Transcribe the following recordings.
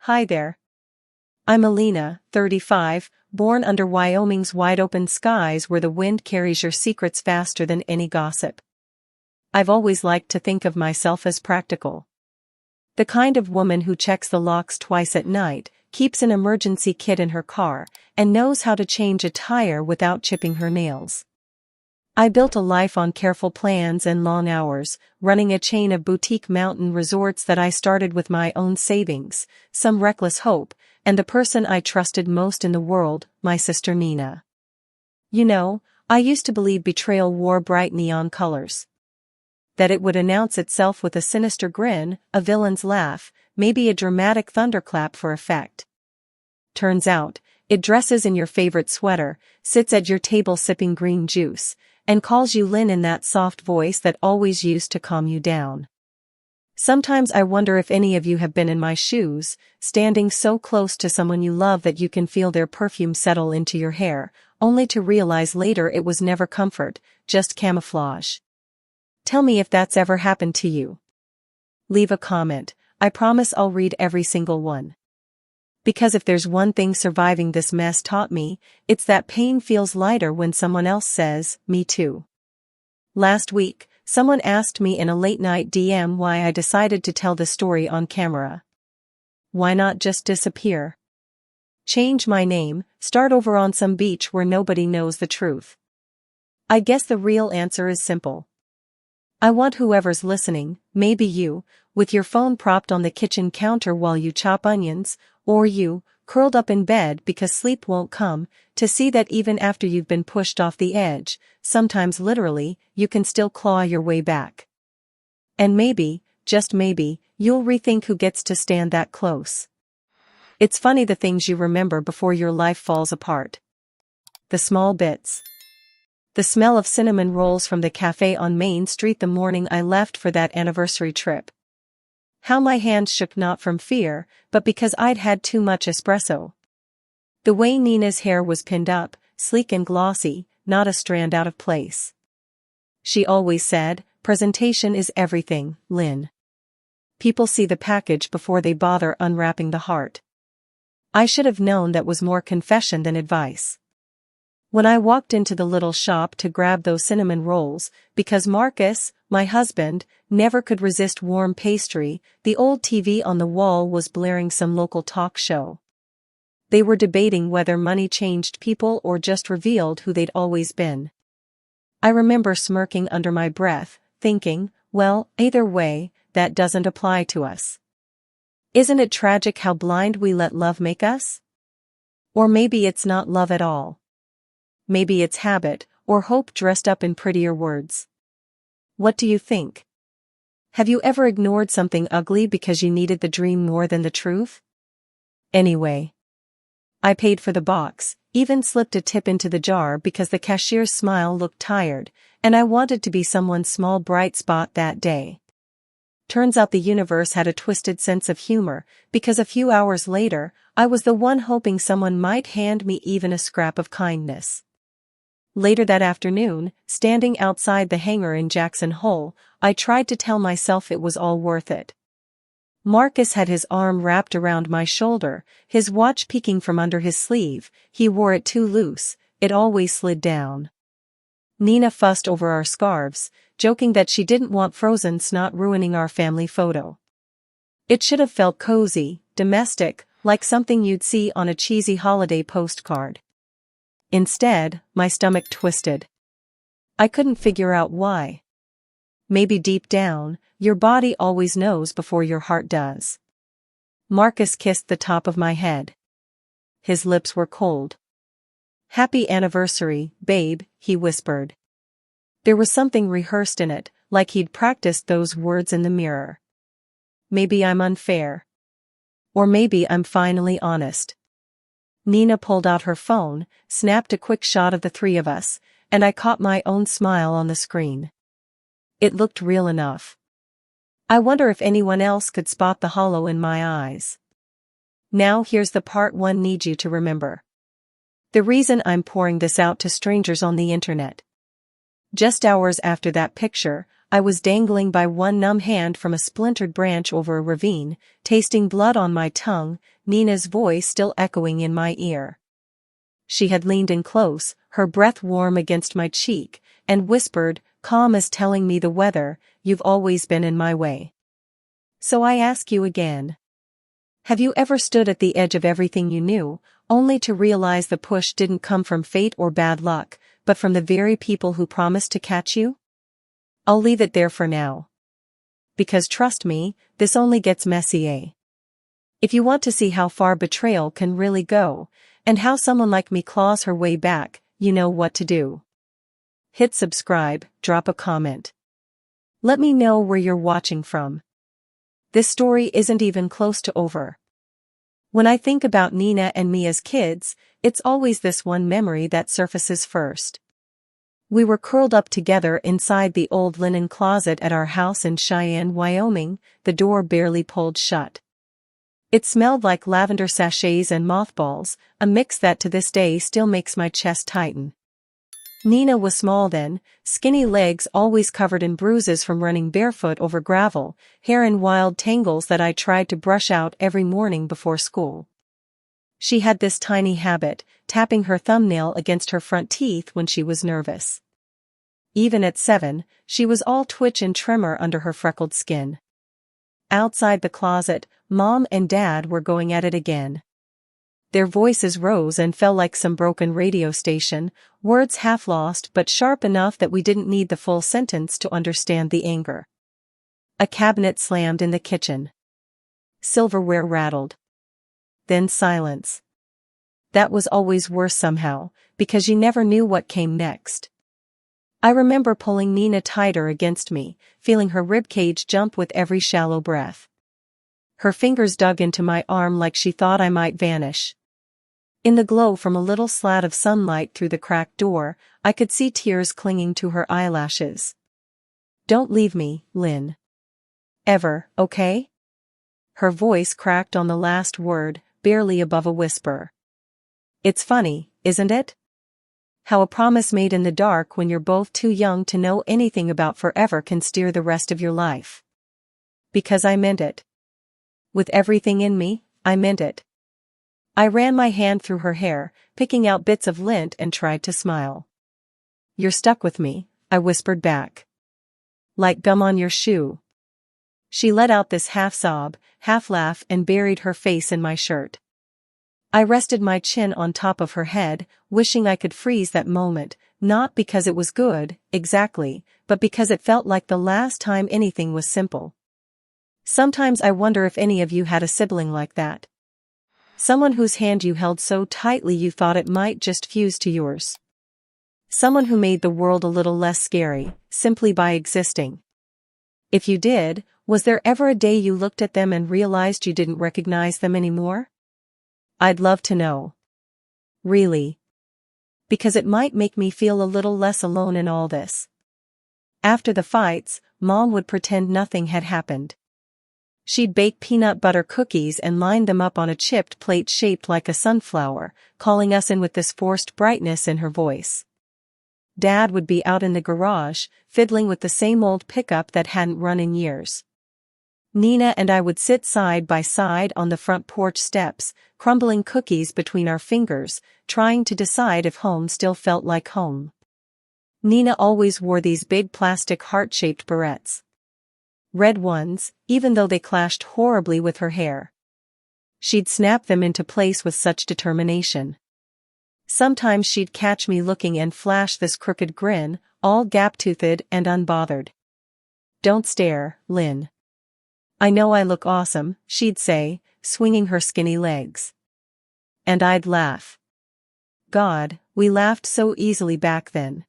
Hi there. I'm Alina, 35, born under Wyoming's wide-open skies where the wind carries your secrets faster than any gossip. I've always liked to think of myself as practical. The kind of woman who checks the locks twice at night, keeps an emergency kit in her car, and knows how to change a tire without chipping her nails. I built a life on careful plans and long hours, running a chain of boutique mountain resorts that I started with my own savings, some reckless hope, and the person I trusted most in the world, my sister Nina. You know, I used to believe betrayal wore bright neon colors. That it would announce itself with a sinister grin, a villain's laugh, maybe a dramatic thunderclap for effect. Turns out, it dresses in your favorite sweater, sits at your table sipping green juice, and calls you Lynn in that soft voice that always used to calm you down. Sometimes I wonder if any of you have been in my shoes, standing so close to someone you love that you can feel their perfume settle into your hair, only to realize later it was never comfort, just camouflage. Tell me if that's ever happened to you. Leave a comment, I promise I'll read every single one. Because if there's one thing surviving this mess taught me, it's that pain feels lighter when someone else says, "Me too." Last week, someone asked me in a late-night DM why I decided to tell the story on camera. Why not just disappear? Change my name, start over on some beach where nobody knows the truth. I guess the real answer is simple. I want whoever's listening, maybe you, with your phone propped on the kitchen counter while you chop onions, or you, curled up in bed because sleep won't come, to see that even after you've been pushed off the edge, sometimes literally, you can still claw your way back. And maybe, just maybe, you'll rethink who gets to stand that close. It's funny the things you remember before your life falls apart. The small bits. The smell of cinnamon rolls from the cafe on Main Street the morning I left for that anniversary trip. How my hands shook not from fear, but because I'd had too much espresso. The way Nina's hair was pinned up, sleek and glossy, not a strand out of place. She always said, "Presentation is everything, Lynn. People see the package before they bother unwrapping the heart." I should have known that was more confession than advice. When I walked into the little shop to grab those cinnamon rolls, because Marcus, my husband, never could resist warm pastry, the old TV on the wall was blaring some local talk show. They were debating whether money changed people or just revealed who they'd always been. I remember smirking under my breath, thinking, well, either way, that doesn't apply to us. Isn't it tragic how blind we let love make us? Or maybe it's not love at all. Maybe it's habit, or hope dressed up in prettier words. What do you think? Have you ever ignored something ugly because you needed the dream more than the truth? Anyway, I paid for the box, even slipped a tip into the jar because the cashier's smile looked tired, and I wanted to be someone's small bright spot that day. Turns out the universe had a twisted sense of humor, because a few hours later, I was the one hoping someone might hand me even a scrap of kindness. Later that afternoon, standing outside the hangar in Jackson Hole, I tried to tell myself it was all worth it. Marcus had his arm wrapped around my shoulder, his watch peeking from under his sleeve. He wore it too loose, it always slid down. Nina fussed over our scarves, joking that she didn't want frozen snot ruining our family photo. It should have felt cozy, domestic, like something you'd see on a cheesy holiday postcard. Instead, my stomach twisted. I couldn't figure out why. Maybe deep down, your body always knows before your heart does. Marcus kissed the top of my head. His lips were cold. "Happy anniversary, babe," he whispered. There was something rehearsed in it, like he'd practiced those words in the mirror. Maybe I'm unfair. Or maybe I'm finally honest. Nina pulled out her phone, snapped a quick shot of the three of us, and I caught my own smile on the screen. It looked real enough. I wonder if anyone else could spot the hollow in my eyes. Now here's the part one needs you to remember. The reason I'm pouring this out to strangers on the internet. Just hours after that picture, I was dangling by one numb hand from a splintered branch over a ravine, tasting blood on my tongue, Nina's voice still echoing in my ear. She had leaned in close, her breath warm against my cheek, and whispered, calm as telling me the weather, "You've always been in my way. So I ask you again. Have you ever stood at the edge of everything you knew, only to realize the push didn't come from fate or bad luck, but from the very people who promised to catch you?" I'll leave it there for now. Because trust me, this only gets messy, eh? If you want to see how far betrayal can really go, and how someone like me claws her way back, you know what to do. Hit subscribe, drop a comment. Let me know where you're watching from. This story isn't even close to over. When I think about Nina and me as kids, it's always this one memory that surfaces first. We were curled up together inside the old linen closet at our house in Cheyenne, Wyoming, the door barely pulled shut. It smelled like lavender sachets and mothballs, a mix that to this day still makes my chest tighten. Nina was small then, skinny legs always covered in bruises from running barefoot over gravel, hair in wild tangles that I tried to brush out every morning before school. She had this tiny habit, tapping her thumbnail against her front teeth when she was nervous. Even at 7, she was all twitch and tremor under her freckled skin. Outside the closet, Mom and Dad were going at it again. Their voices rose and fell like some broken radio station, words half lost but sharp enough that we didn't need the full sentence to understand the anger. A cabinet slammed in the kitchen. Silverware rattled. Then silence. That was always worse somehow, because you never knew what came next. I remember pulling Nina tighter against me, feeling her ribcage jump with every shallow breath. Her fingers dug into my arm like she thought I might vanish. In the glow from a little slat of sunlight through the cracked door, I could see tears clinging to her eyelashes. "Don't leave me, Lynn. Ever, okay?" Her voice cracked on the last word, barely above a whisper. It's funny, isn't it? How a promise made in the dark when you're both too young to know anything about forever can steer the rest of your life. Because I meant it. With everything in me, I meant it. I ran my hand through her hair, picking out bits of lint and tried to smile. "You're stuck with me," I whispered back. "Like gum on your shoe." She let out this half sob, half laugh and buried her face in my shirt. I rested my chin on top of her head, wishing I could freeze that moment, not because it was good, exactly, but because it felt like the last time anything was simple. Sometimes I wonder if any of you had a sibling like that. Someone whose hand you held so tightly you thought it might just fuse to yours. Someone who made the world a little less scary, simply by existing. If you did, was there ever a day you looked at them and realized you didn't recognize them anymore? I'd love to know. Really. Because it might make me feel a little less alone in all this. After the fights, Mom would pretend nothing had happened. She'd bake peanut butter cookies and line them up on a chipped plate shaped like a sunflower, calling us in with this forced brightness in her voice. Dad would be out in the garage, fiddling with the same old pickup that hadn't run in years. Nina and I would sit side by side on the front porch steps, crumbling cookies between our fingers, trying to decide if home still felt like home. Nina always wore these big plastic heart-shaped barrettes. Red ones, even though they clashed horribly with her hair. She'd snap them into place with such determination. Sometimes she'd catch me looking and flash this crooked grin, all gap-toothed and unbothered. "Don't stare, Lynn. I know I look awesome," she'd say, swinging her skinny legs. And I'd laugh. God, we laughed so easily back then.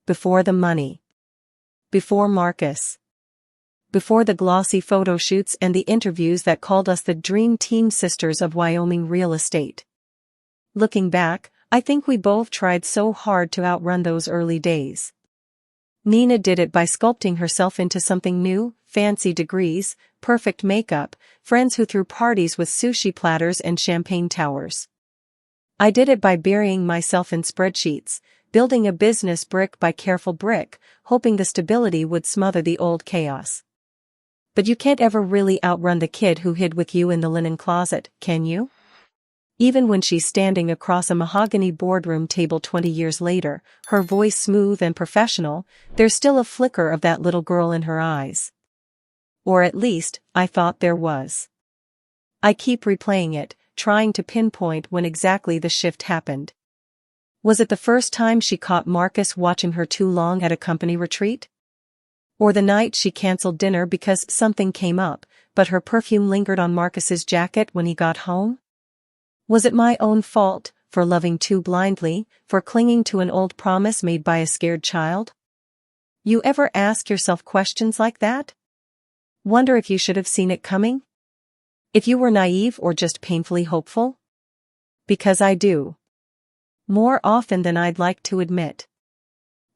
Before the money. Before Marcus. Before the glossy photo shoots and the interviews that called us the Dream Team Sisters of Wyoming real estate. Looking back, I think we both tried so hard to outrun those early days. Nina did it by sculpting herself into something new, fancy degrees, perfect makeup, friends who threw parties with sushi platters and champagne towers. I did it by burying myself in spreadsheets, building a business brick by careful brick, hoping the stability would smother the old chaos. But you can't ever really outrun the kid who hid with you in the linen closet, can you? Even when she's standing across a mahogany boardroom table 20 years later, her voice smooth and professional, there's still a flicker of that little girl in her eyes. Or at least, I thought there was. I keep replaying it, trying to pinpoint when exactly the shift happened. Was it the first time she caught Marcus watching her too long at a company retreat? Or the night she canceled dinner because something came up, but her perfume lingered on Marcus's jacket when he got home? Was it my own fault, for loving too blindly, for clinging to an old promise made by a scared child? You ever ask yourself questions like that? Wonder if you should have seen it coming? If you were naive or just painfully hopeful? Because I do. More often than I'd like to admit.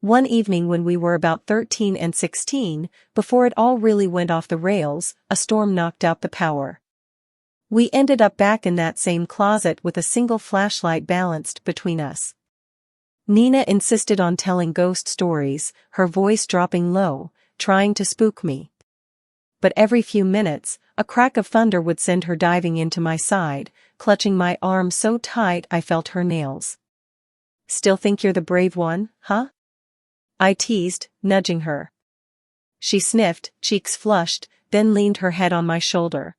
One evening when we were about 13 and 16, before it all really went off the rails, a storm knocked out the power. We ended up back in that same closet with a single flashlight balanced between us. Nina insisted on telling ghost stories, her voice dropping low, trying to spook me. But every few minutes, a crack of thunder would send her diving into my side, clutching my arm so tight I felt her nails. Still think you're the brave one, huh? I teased, nudging her. She sniffed, cheeks flushed, then leaned her head on my shoulder.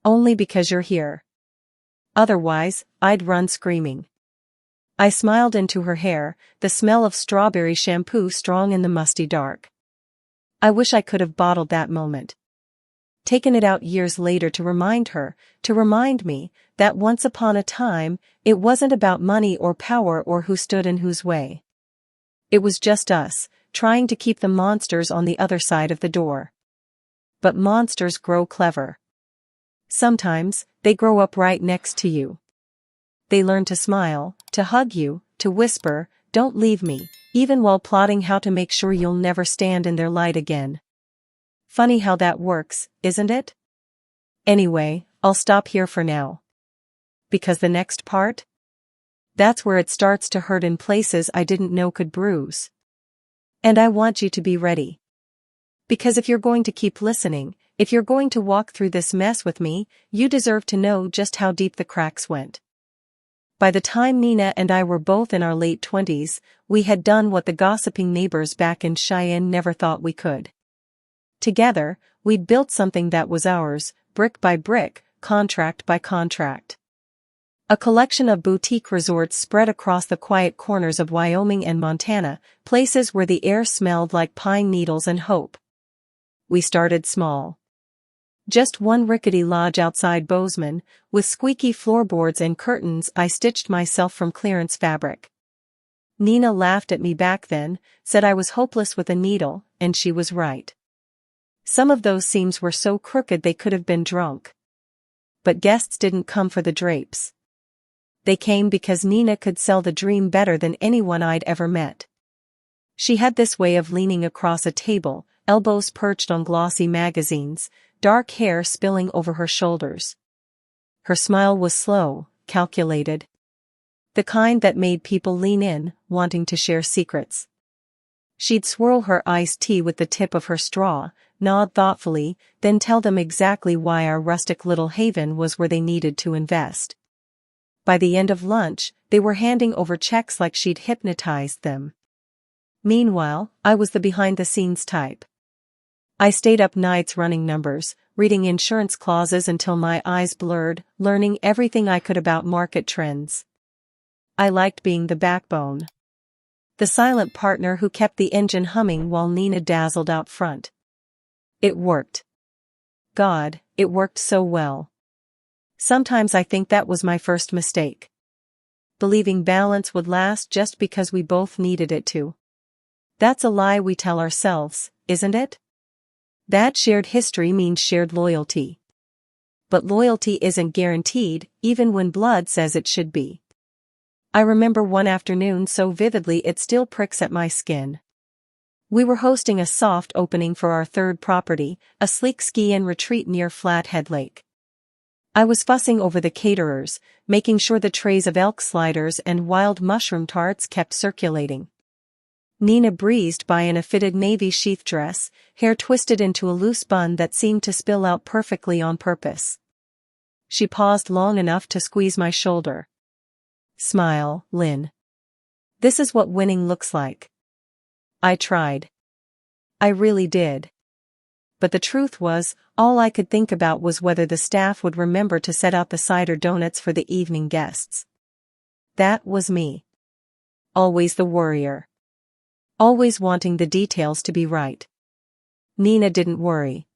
Only because you're here. Otherwise, I'd run screaming. I smiled into her hair, the smell of strawberry shampoo strong in the musty dark. I wish I could have bottled that moment. Taken it out years later to remind me, that once upon a time, it wasn't about money or power or who stood in whose way. It was just us, trying to keep the monsters on the other side of the door. But monsters grow clever. Sometimes, they grow up right next to you. They learn to smile, to hug you, to whisper, "Don't leave me," even while plotting how to make sure you'll never stand in their light again. Funny how that works, isn't it? Anyway, I'll stop here for now. Because the next part? That's where it starts to hurt in places I didn't know could bruise. And I want you to be ready. Because if you're going to keep listening, if you're going to walk through this mess with me, you deserve to know just how deep the cracks went. By the time Nina and I were both in our late 20s, we had done what the gossiping neighbors back in Cheyenne never thought we could. Together, we'd built something that was ours, brick by brick, contract by contract. A collection of boutique resorts spread across the quiet corners of Wyoming and Montana, places where the air smelled like pine needles and hope. We started small. Just one rickety lodge outside Bozeman, with squeaky floorboards and curtains I stitched myself from clearance fabric. Nina laughed at me back then, said I was hopeless with a needle, and she was right. Some of those seams were so crooked they could have been drunk. But guests didn't come for the drapes. They came because Nina could sell the dream better than anyone I'd ever met. She had this way of leaning across a table, elbows perched on glossy magazines, dark hair spilling over her shoulders. Her smile was slow, calculated. The kind that made people lean in, wanting to share secrets. She'd swirl her iced tea with the tip of her straw, nod thoughtfully, then tell them exactly why our rustic little haven was where they needed to invest. By the end of lunch, they were handing over checks like she'd hypnotized them. Meanwhile, I was the behind-the-scenes type. I stayed up nights running numbers, reading insurance clauses until my eyes blurred, learning everything I could about market trends. I liked being the backbone. The silent partner who kept the engine humming while Nina dazzled out front. It worked. God, it worked so well. Sometimes I think that was my first mistake. Believing balance would last just because we both needed it to. That's a lie we tell ourselves, isn't it? That shared history means shared loyalty. But loyalty isn't guaranteed, even when blood says it should be. I remember one afternoon so vividly it still pricks at my skin. We were hosting a soft opening for our third property, a sleek ski-in retreat near Flathead Lake. I was fussing over the caterers, making sure the trays of elk sliders and wild mushroom tarts kept circulating. Nina breezed by in a fitted navy sheath dress, hair twisted into a loose bun that seemed to spill out perfectly on purpose. She paused long enough to squeeze my shoulder. "Smile, Lynn. This is what winning looks like." I tried. I really did. But the truth was, all I could think about was whether the staff would remember to set out the cider donuts for the evening guests. That was me. Always the worrier. Always wanting the details to be right. Nina didn't worry.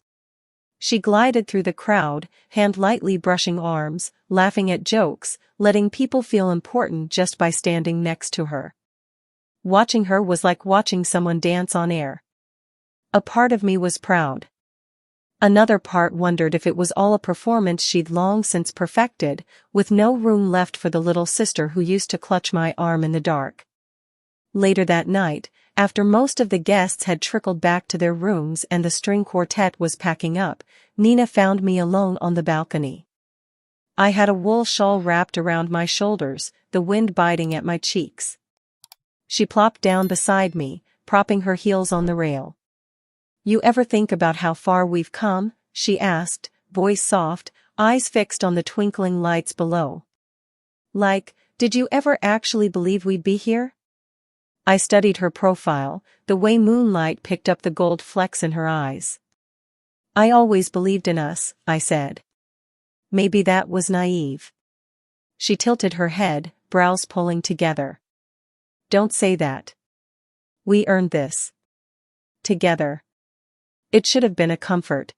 She glided through the crowd, hand lightly brushing arms, laughing at jokes, letting people feel important just by standing next to her. Watching her was like watching someone dance on air. A part of me was proud. Another part wondered if it was all a performance she'd long since perfected, with no room left for the little sister who used to clutch my arm in the dark. Later that night, after most of the guests had trickled back to their rooms and the string quartet was packing up, Nina found me alone on the balcony. I had a wool shawl wrapped around my shoulders, the wind biting at my cheeks. She plopped down beside me, propping her heels on the rail. "You ever think about how far we've come?" she asked, voice soft, eyes fixed on the twinkling lights below. "Like, did you ever actually believe we'd be here?" I studied her profile, the way moonlight picked up the gold flecks in her eyes. "I always believed in us," I said. Maybe that was naive. She tilted her head, brows pulling together. "Don't say that. We earned this. Together." It should have been a comfort.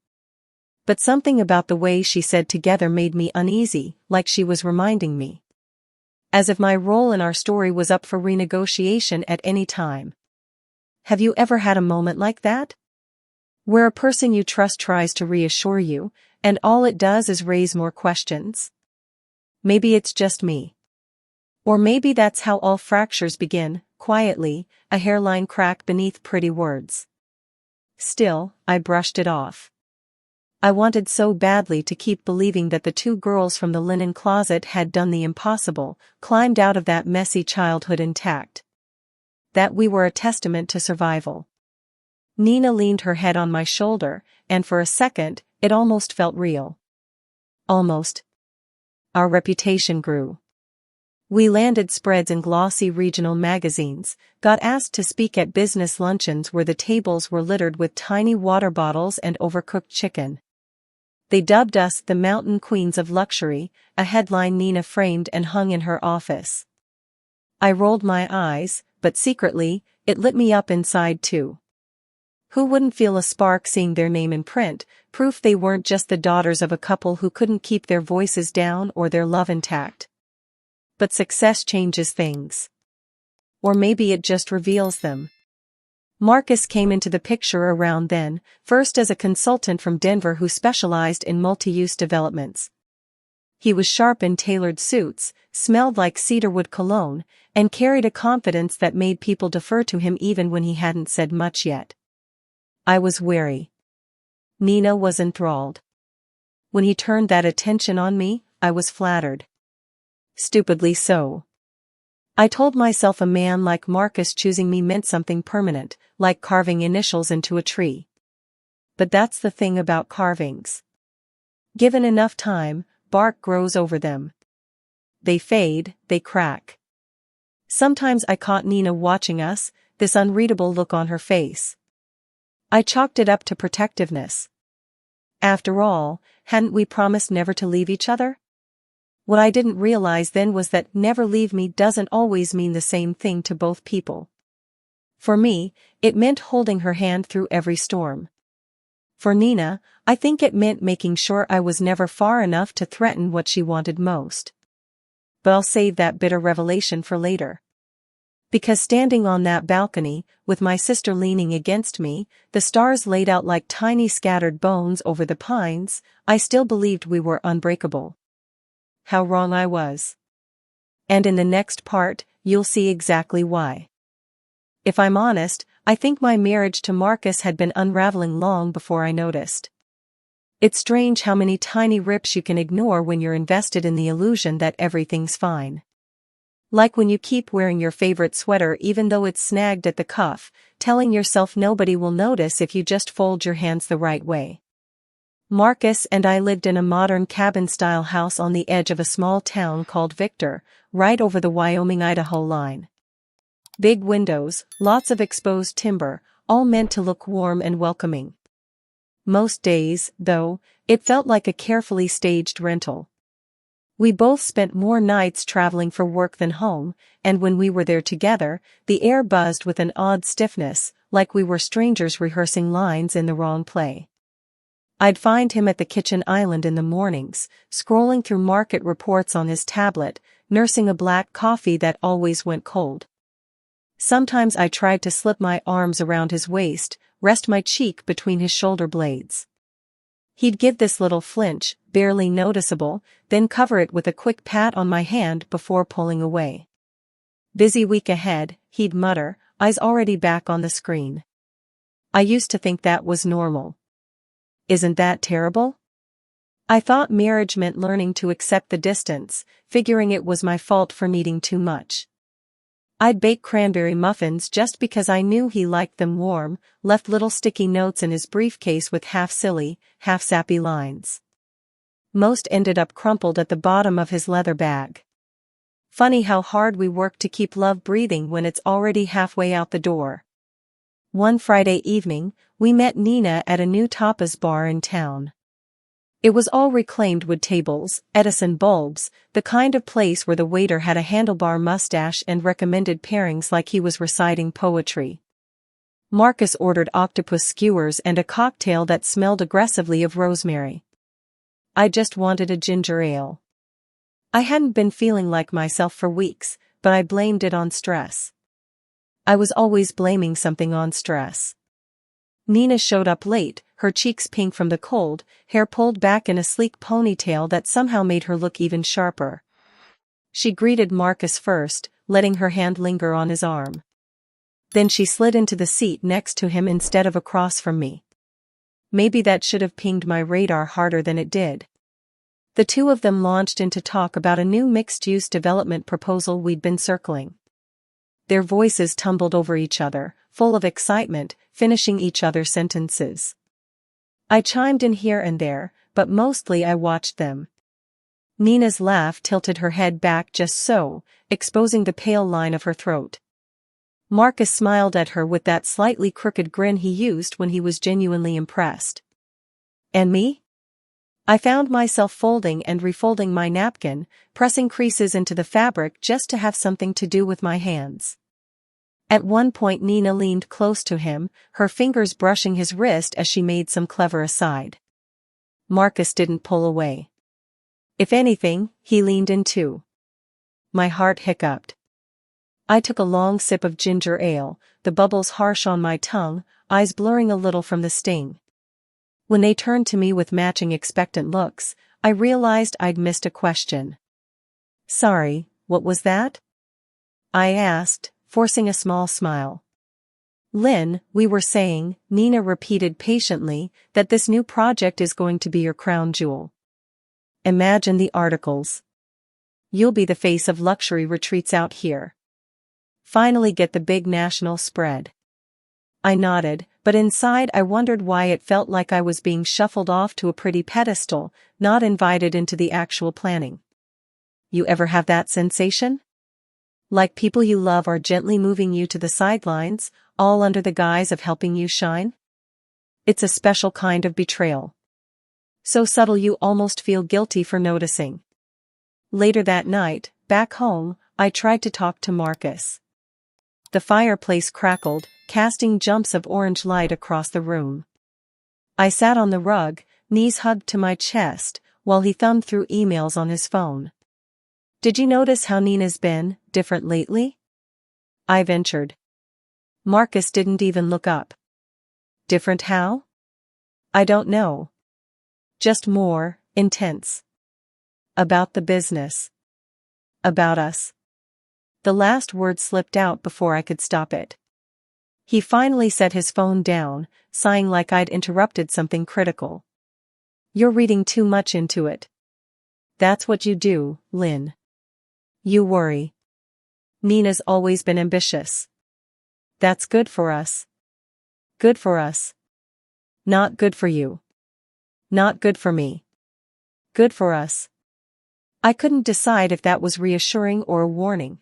But something about the way she said together made me uneasy, like she was reminding me. As if my role in our story was up for renegotiation at any time. Have you ever had a moment like that? Where a person you trust tries to reassure you, and all it does is raise more questions? Maybe it's just me. Or maybe that's how all fractures begin, quietly, a hairline crack beneath pretty words. Still, I brushed it off. I wanted so badly to keep believing that the two girls from the linen closet had done the impossible, climbed out of that messy childhood intact. That we were a testament to survival. Nina leaned her head on my shoulder, and for a second, it almost felt real. Almost. Our reputation grew. We landed spreads in glossy regional magazines, got asked to speak at business luncheons where the tables were littered with tiny water bottles and overcooked chicken. They dubbed us the Mountain Queens of Luxury, a headline Nina framed and hung in her office. I rolled my eyes, but secretly, it lit me up inside too. Who wouldn't feel a spark seeing their name in print, proof they weren't just the daughters of a couple who couldn't keep their voices down or their love intact? But success changes things. Or maybe it just reveals them. Marcus came into the picture around then, first as a consultant from Denver who specialized in multi-use developments. He was sharp in tailored suits, smelled like cedarwood cologne, and carried a confidence that made people defer to him even when he hadn't said much yet. I was wary. Nina was enthralled. When he turned that attention on me, I was flattered. Stupidly so. I told myself a man like Marcus choosing me meant something permanent, like carving initials into a tree. But that's the thing about carvings. Given enough time, bark grows over them. They fade, they crack. Sometimes I caught Nina watching us, this unreadable look on her face. I chalked it up to protectiveness. After all, hadn't we promised never to leave each other? What I didn't realize then was that never leave me doesn't always mean the same thing to both people. For me, it meant holding her hand through every storm. For Nina, I think it meant making sure I was never far enough to threaten what she wanted most. But I'll save that bitter revelation for later. Because standing on that balcony, with my sister leaning against me, the stars laid out like tiny scattered bones over the pines, I still believed we were unbreakable. How wrong I was. And in the next part, you'll see exactly why. If I'm honest, I think my marriage to Marcus had been unraveling long before I noticed. It's strange how many tiny rips you can ignore when you're invested in the illusion that everything's fine. Like when you keep wearing your favorite sweater even though it's snagged at the cuff, telling yourself nobody will notice if you just fold your hands the right way. Marcus and I lived in a modern cabin-style house on the edge of a small town called Victor, right over the Wyoming-Idaho line. Big windows, lots of exposed timber, all meant to look warm and welcoming. Most days, though, it felt like a carefully staged rental. We both spent more nights traveling for work than home, and when we were there together, the air buzzed with an odd stiffness, like we were strangers rehearsing lines in the wrong play. I'd find him at the kitchen island in the mornings, scrolling through market reports on his tablet, nursing a black coffee that always went cold. Sometimes I tried to slip my arms around his waist, rest my cheek between his shoulder blades. He'd give this little flinch, barely noticeable, then cover it with a quick pat on my hand before pulling away. "Busy week ahead," he'd mutter, eyes already back on the screen. I used to think that was normal. Isn't that terrible? I thought marriage meant learning to accept the distance, figuring it was my fault for needing too much. I'd bake cranberry muffins just because I knew he liked them warm, left little sticky notes in his briefcase with half-silly, half-sappy lines. Most ended up crumpled at the bottom of his leather bag. Funny how hard we work to keep love breathing when it's already halfway out the door. One Friday evening, we met Nina at a new tapas bar in town. It was all reclaimed wood tables, Edison bulbs, the kind of place where the waiter had a handlebar mustache and recommended pairings like he was reciting poetry. Marcus ordered octopus skewers and a cocktail that smelled aggressively of rosemary. I just wanted a ginger ale. I hadn't been feeling like myself for weeks, but I blamed it on stress. I was always blaming something on stress. Nina showed up late, her cheeks pink from the cold, hair pulled back in a sleek ponytail that somehow made her look even sharper. She greeted Marcus first, letting her hand linger on his arm. Then she slid into the seat next to him instead of across from me. Maybe that should have pinged my radar harder than it did. The two of them launched into talk about a new mixed-use development proposal we'd been circling. Their voices tumbled over each other, full of excitement, finishing each other's sentences. I chimed in here and there, but mostly I watched them. Nina's laugh tilted her head back just so, exposing the pale line of her throat. Marcus smiled at her with that slightly crooked grin he used when he was genuinely impressed. And me? I found myself folding and refolding my napkin, pressing creases into the fabric just to have something to do with my hands. At one point Nina leaned close to him, her fingers brushing his wrist as she made some clever aside. Marcus didn't pull away. If anything, he leaned in too. My heart hiccuped. I took a long sip of ginger ale, the bubbles harsh on my tongue, eyes blurring a little from the sting. When they turned to me with matching expectant looks, I realized I'd missed a question. "Sorry, what was that?" I asked, forcing a small smile. "Lynn, we were saying," Nina repeated patiently, "that this new project is going to be your crown jewel. Imagine the articles. You'll be the face of luxury retreats out here. Finally get the big national spread." I nodded, but inside I wondered why it felt like I was being shuffled off to a pretty pedestal, not invited into the actual planning. You ever have that sensation? Like people you love are gently moving you to the sidelines, all under the guise of helping you shine? It's a special kind of betrayal. So subtle you almost feel guilty for noticing. Later that night, back home, I tried to talk to Marcus. The fireplace crackled, casting jumps of orange light across the room. I sat on the rug, knees hugged to my chest, while he thumbed through emails on his phone. "Did you notice how Nina's been different lately?" I ventured. Marcus didn't even look up. "Different how?" "I don't know. Just more intense. About the business. About us." The last word slipped out before I could stop it. He finally set his phone down, sighing like I'd interrupted something critical. You're reading too much into it. That's what you do, Lynn. You worry. Nina's always been ambitious. That's good for us. Good for us. Not good for you. Not good for me. Good for us. I couldn't decide if that was reassuring or a warning.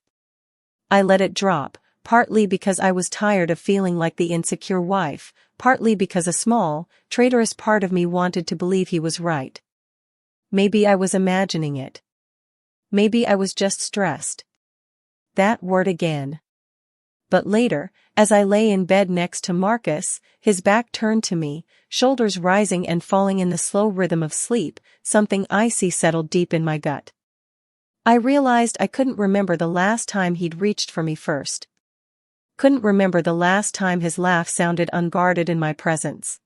I let it drop, partly because I was tired of feeling like the insecure wife, partly because a small, traitorous part of me wanted to believe he was right. Maybe I was imagining it. Maybe I was just stressed. That word again. But later, as I lay in bed next to Marcus, his back turned to me, shoulders rising and falling in the slow rhythm of sleep, something icy settled deep in my gut. I realized I couldn't remember the last time he'd reached for me first. Couldn't remember the last time his laugh sounded unguarded in my presence.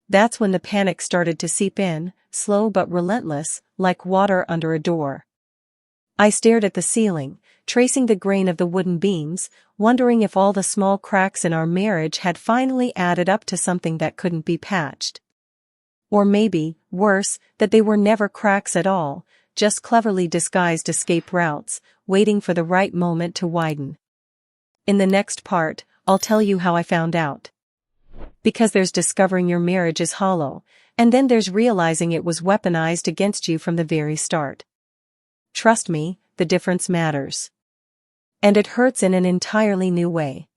That's when the panic started to seep in, slow but relentless, like water under a door. I stared at the ceiling, tracing the grain of the wooden beams, wondering if all the small cracks in our marriage had finally added up to something that couldn't be patched. Or maybe, worse, that they were never cracks at all, just cleverly disguised escape routes, waiting for the right moment to widen. In the next part, I'll tell you how I found out. Because there's discovering your marriage is hollow, and then there's realizing it was weaponized against you from the very start. Trust me, the difference matters. And it hurts in an entirely new way.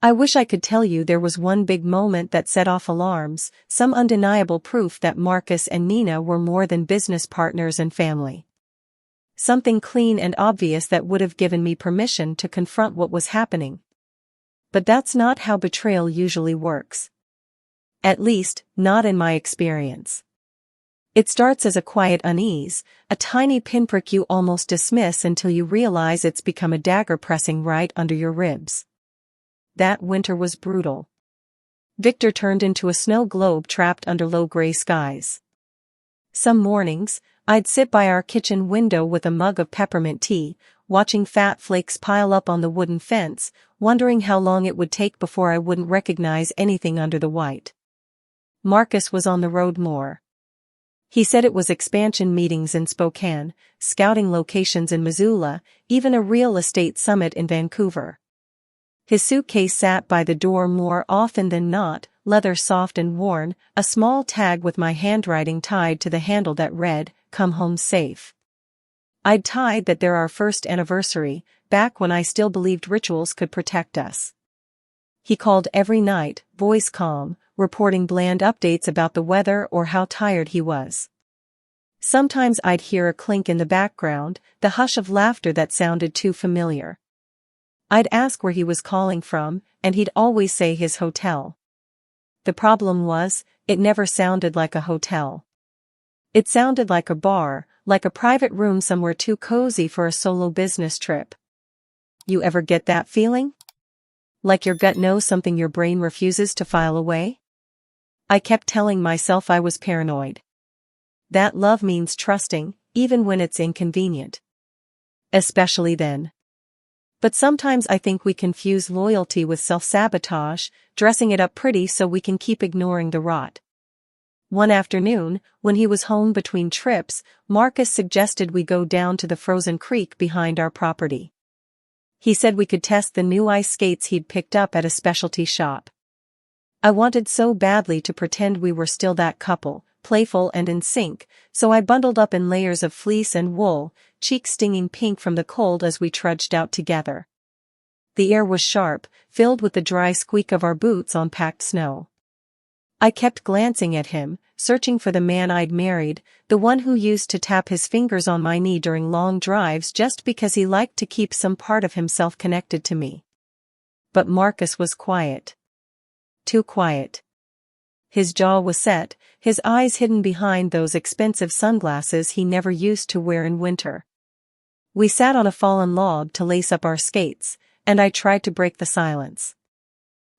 I wish I could tell you there was one big moment that set off alarms, some undeniable proof that Marcus and Nina were more than business partners and family. Something clean and obvious that would have given me permission to confront what was happening. But that's not how betrayal usually works. At least, not in my experience. It starts as a quiet unease, a tiny pinprick you almost dismiss until you realize it's become a dagger pressing right under your ribs. That winter was brutal. Victor turned into a snow globe trapped under low gray skies. Some mornings, I'd sit by our kitchen window with a mug of peppermint tea, watching fat flakes pile up on the wooden fence, wondering how long it would take before I wouldn't recognize anything under the white. Marcus was on the road more. He said it was expansion meetings in Spokane, scouting locations in Missoula, even a real estate summit in Vancouver. His suitcase sat by the door more often than not, leather soft and worn, a small tag with my handwriting tied to the handle that read, "Come home safe." I'd tied that there our first anniversary, back when I still believed rituals could protect us. He called every night, voice calm, reporting bland updates about the weather or how tired he was. Sometimes I'd hear a clink in the background, the hush of laughter that sounded too familiar. I'd ask where he was calling from, and he'd always say his hotel. The problem was, it never sounded like a hotel. It sounded like a bar, like a private room somewhere too cozy for a solo business trip. You ever get that feeling? Like your gut knows something your brain refuses to file away? I kept telling myself I was paranoid. That love means trusting, even when it's inconvenient. Especially then. But sometimes I think we confuse loyalty with self-sabotage, dressing it up pretty so we can keep ignoring the rot. One afternoon, when he was home between trips, Marcus suggested we go down to the frozen creek behind our property. He said we could test the new ice skates he'd picked up at a specialty shop. I wanted so badly to pretend we were still that couple, playful and in sync, so I bundled up in layers of fleece and wool, cheeks stinging pink from the cold as we trudged out together. The air was sharp, filled with the dry squeak of our boots on packed snow. I kept glancing at him, searching for the man I'd married, the one who used to tap his fingers on my knee during long drives just because he liked to keep some part of himself connected to me. But Marcus was quiet. Too quiet. His jaw was set, his eyes hidden behind those expensive sunglasses he never used to wear in winter. We sat on a fallen log to lace up our skates, and I tried to break the silence.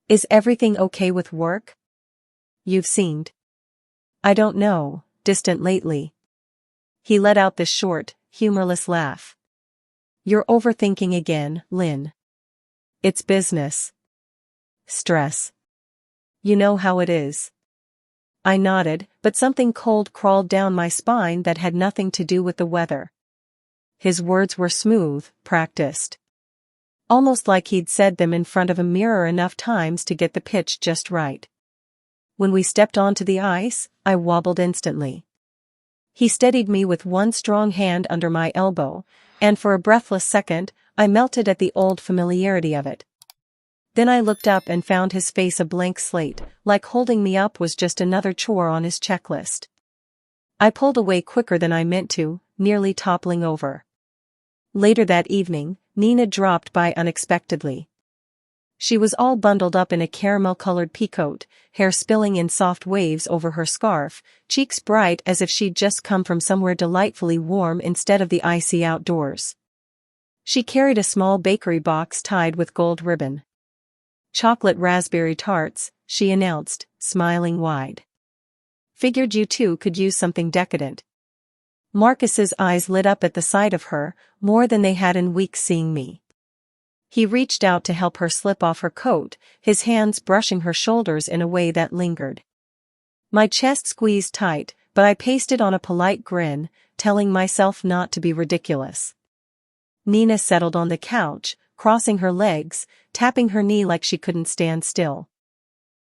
"Is everything okay with work? You've seemed, I don't know, distant lately." He let out this short, humorless laugh. "You're overthinking again, Lynn. It's business. Stress. You know how it is." I nodded, but something cold crawled down my spine that had nothing to do with the weather. His words were smooth, practiced. Almost like he'd said them in front of a mirror enough times to get the pitch just right. When we stepped onto the ice, I wobbled instantly. He steadied me with one strong hand under my elbow, and for a breathless second, I melted at the old familiarity of it. Then I looked up and found his face a blank slate, like holding me up was just another chore on his checklist. I pulled away quicker than I meant to, nearly toppling over. Later that evening, Nina dropped by unexpectedly. She was all bundled up in a caramel-colored peacoat, hair spilling in soft waves over her scarf, cheeks bright as if she'd just come from somewhere delightfully warm instead of the icy outdoors. She carried a small bakery box tied with gold ribbon. "Chocolate raspberry tarts," she announced, smiling wide. "Figured you two could use something decadent." Marcus's eyes lit up at the sight of her, more than they had in weeks seeing me. He reached out to help her slip off her coat, his hands brushing her shoulders in a way that lingered. My chest squeezed tight, but I pasted on a polite grin, telling myself not to be ridiculous. Nina settled on the couch, crossing her legs, tapping her knee like she couldn't stand still.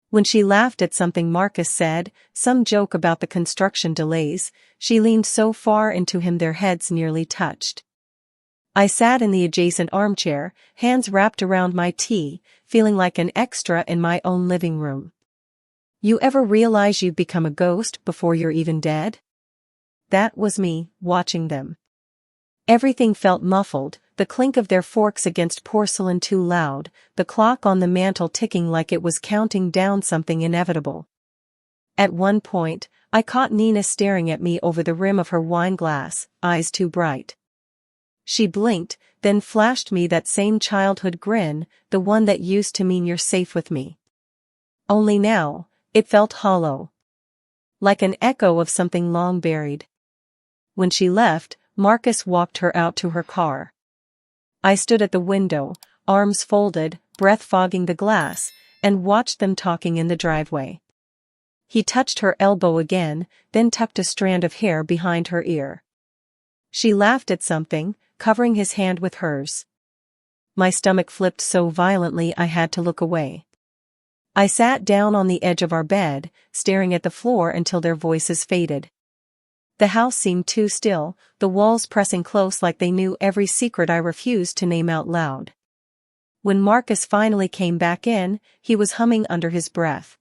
When she laughed at something Marcus said, some joke about the construction delays, she leaned so far into him their heads nearly touched. I sat in the adjacent armchair, hands wrapped around my tea, feeling like an extra in my own living room. You ever realize you've become a ghost before you're even dead? That was me, watching them. Everything felt muffled, the clink of their forks against porcelain too loud, the clock on the mantel ticking like it was counting down something inevitable. At one point, I caught Nina staring at me over the rim of her wine glass, eyes too bright. She blinked, then flashed me that same childhood grin, the one that used to mean you're safe with me. Only now, it felt hollow. Like an echo of something long buried. When she left, Marcus walked her out to her car. I stood at the window, arms folded, breath fogging the glass, and watched them talking in the driveway. He touched her elbow again, then tucked a strand of hair behind her ear. She laughed at something, covering his hand with hers. My stomach flipped so violently I had to look away. I sat down on the edge of our bed, staring at the floor until their voices faded. The house seemed too still, the walls pressing close like they knew every secret I refused to name out loud. When Marcus finally came back in, he was humming under his breath.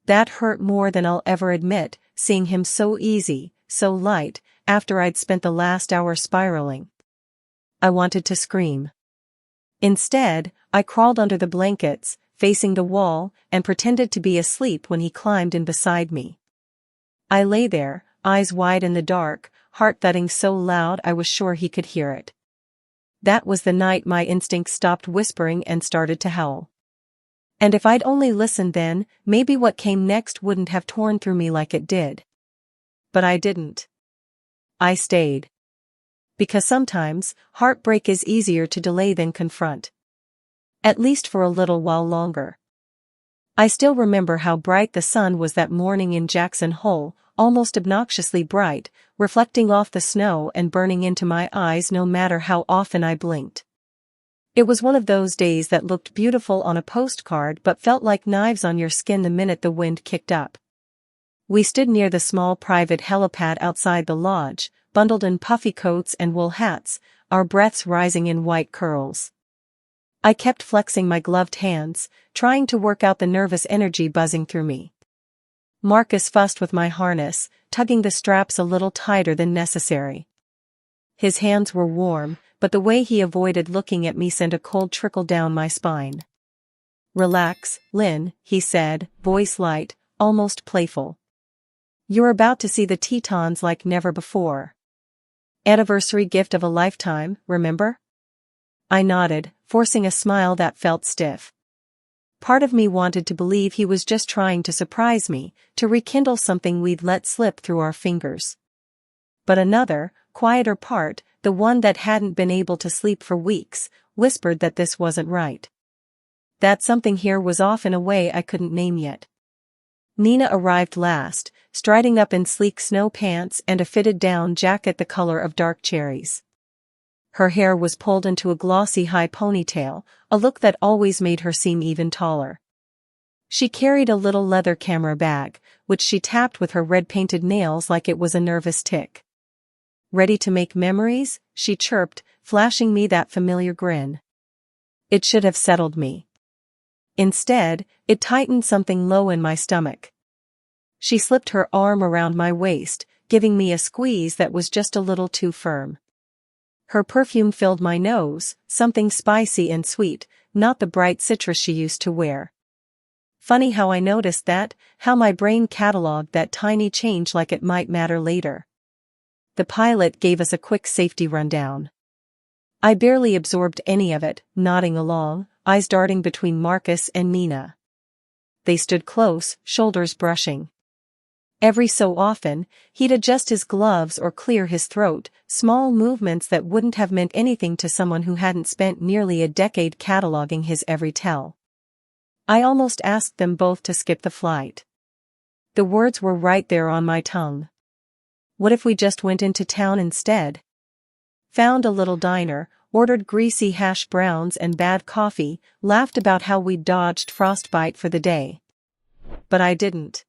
That hurt more than I'll ever admit, seeing him so easy, so light, after I'd spent the last hour spiraling. I wanted to scream. Instead, I crawled under the blankets, facing the wall, and pretended to be asleep when he climbed in beside me. I lay there, eyes wide in the dark, heart thudding so loud I was sure he could hear it. That was the night my instincts stopped whispering and started to howl. And if I'd only listened then, maybe what came next wouldn't have torn through me like it did. But I didn't. I stayed. Because sometimes, heartbreak is easier to delay than confront. At least for a little while longer. I still remember how bright the sun was that morning in Jackson Hole, almost obnoxiously bright, reflecting off the snow and burning into my eyes no matter how often I blinked. It was one of those days that looked beautiful on a postcard but felt like knives on your skin the minute the wind kicked up. We stood near the small private helipad outside the lodge, bundled in puffy coats and wool hats, our breaths rising in white curls. I kept flexing my gloved hands, trying to work out the nervous energy buzzing through me. Marcus fussed with my harness, tugging the straps a little tighter than necessary. His hands were warm, but the way he avoided looking at me sent a cold trickle down my spine. "Relax, Lynn," he said, voice light, almost playful. "You're about to see the Tetons like never before. Anniversary gift of a lifetime, remember?" I nodded, forcing a smile that felt stiff. Part of me wanted to believe he was just trying to surprise me, to rekindle something we'd let slip through our fingers. But another, quieter part, the one that hadn't been able to sleep for weeks, whispered that this wasn't right. That something here was off in a way I couldn't name yet. Nina arrived last, striding up in sleek snow pants and a fitted down jacket the color of dark cherries. Her hair was pulled into a glossy high ponytail, a look that always made her seem even taller. She carried a little leather camera bag, which she tapped with her red-painted nails like it was a nervous tick. "Ready to make memories?" she chirped, flashing me that familiar grin. It should have settled me. Instead, it tightened something low in my stomach. She slipped her arm around my waist, giving me a squeeze that was just a little too firm. Her perfume filled my nose, something spicy and sweet, not the bright citrus she used to wear. Funny how I noticed that, how my brain catalogued that tiny change like it might matter later. The pilot gave us a quick safety rundown. I barely absorbed any of it, nodding along, eyes darting between Marcus and Nina. They stood close, shoulders brushing. Every so often, he'd adjust his gloves or clear his throat, small movements that wouldn't have meant anything to someone who hadn't spent nearly a decade cataloging his every tell. I almost asked them both to skip the flight. The words were right there on my tongue. What if we just went into town instead? Found a little diner, ordered greasy hash browns and bad coffee, laughed about how we'd dodged frostbite for the day. But I didn't.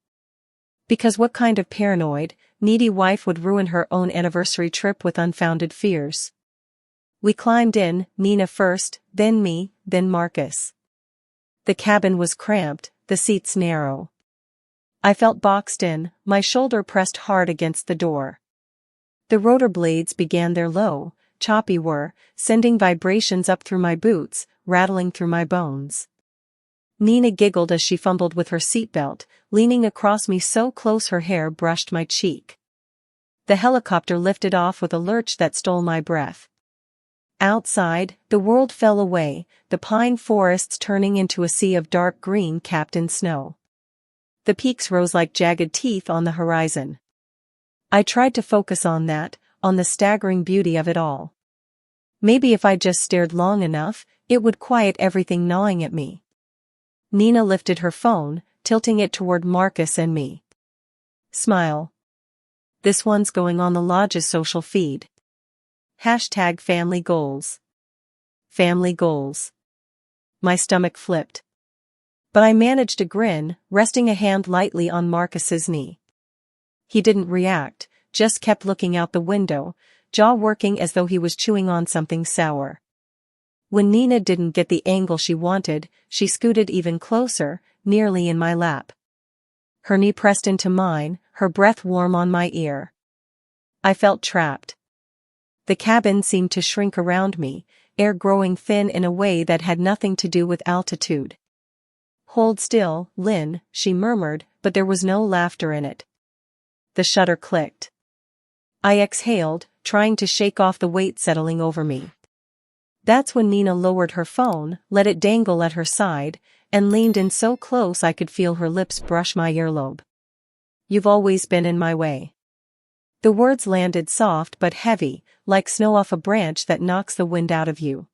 Because what kind of paranoid, needy wife would ruin her own anniversary trip with unfounded fears? We climbed in, Nina first, then me, then Marcus. The cabin was cramped, the seats narrow. I felt boxed in, my shoulder pressed hard against the door. The rotor blades began their low, choppy whir, sending vibrations up through my boots, rattling through my bones. Nina giggled as she fumbled with her seatbelt, leaning across me so close her hair brushed my cheek. The helicopter lifted off with a lurch that stole my breath. Outside, the world fell away, the pine forests turning into a sea of dark green capped in snow. The peaks rose like jagged teeth on the horizon. I tried to focus on that, on the staggering beauty of it all. Maybe if I just stared long enough, it would quiet everything gnawing at me. Nina lifted her phone, tilting it toward Marcus and me. "Smile. This one's going on the lodge's social feed. #family goals. Family goals." My stomach flipped. But I managed a grin, resting a hand lightly on Marcus's knee. He didn't react, just kept looking out the window, jaw working as though he was chewing on something sour. When Nina didn't get the angle she wanted, she scooted even closer, nearly in my lap. Her knee pressed into mine, her breath warm on my ear. I felt trapped. The cabin seemed to shrink around me, air growing thin in a way that had nothing to do with altitude. "Hold still, Lynn," she murmured, but there was no laughter in it. The shutter clicked. I exhaled, trying to shake off the weight settling over me. That's when Nina lowered her phone, let it dangle at her side, and leaned in so close I could feel her lips brush my earlobe. "You've always been in my way." The words landed soft but heavy, like snow off a branch that knocks the wind out of you.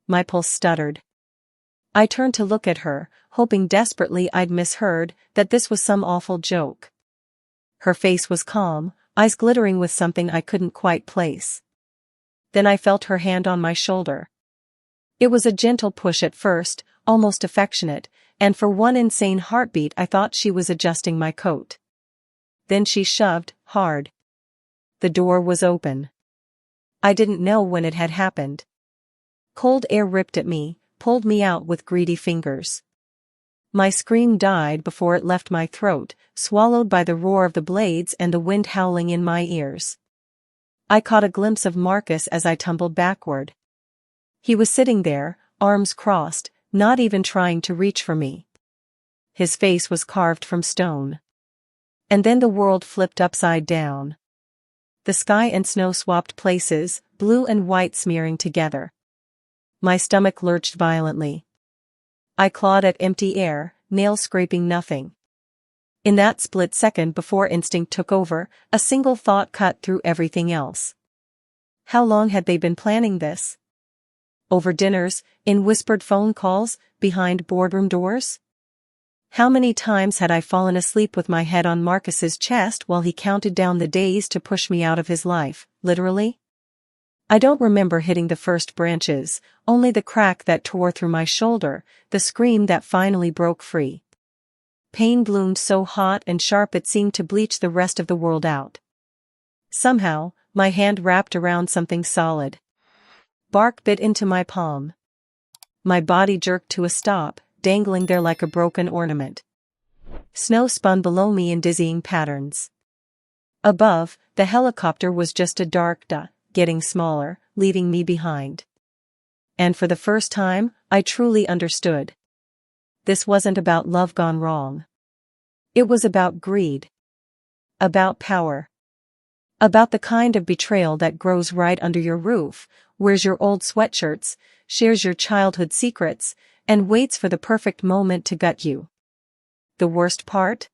My pulse stuttered. I turned to look at her, hoping desperately I'd misheard, that this was some awful joke. Her face was calm, eyes glittering with something I couldn't quite place. Then I felt her hand on my shoulder. It was a gentle push at first, almost affectionate, and for one insane heartbeat I thought she was adjusting my coat. Then she shoved, hard. The door was open. I didn't know when it had happened. Cold air ripped at me, pulled me out with greedy fingers. My scream died before it left my throat, swallowed by the roar of the blades and the wind howling in my ears. I caught a glimpse of Marcus as I tumbled backward. He was sitting there, arms crossed, not even trying to reach for me. His face was carved from stone. And then the world flipped upside down. The sky and snow swapped places, blue and white smearing together. My stomach lurched violently. I clawed at empty air, nails scraping nothing. In that split second before instinct took over, a single thought cut through everything else. How long had they been planning this? Over dinners, in whispered phone calls, behind boardroom doors? How many times had I fallen asleep with my head on Marcus's chest while he counted down the days to push me out of his life, literally? I don't remember hitting the first branches, only the crack that tore through my shoulder, the scream that finally broke free. Pain bloomed so hot and sharp it seemed to bleach the rest of the world out. Somehow, my hand wrapped around something solid. Bark bit into my palm. My body jerked to a stop, dangling there like a broken ornament. Snow spun below me in dizzying patterns. Above, the helicopter was just a dark dot, getting smaller, leaving me behind. And for the first time, I truly understood. This wasn't about love gone wrong. It was about greed. About power. About the kind of betrayal that grows right under your roof, wears your old sweatshirts, shares your childhood secrets, and waits for the perfect moment to gut you. The worst part?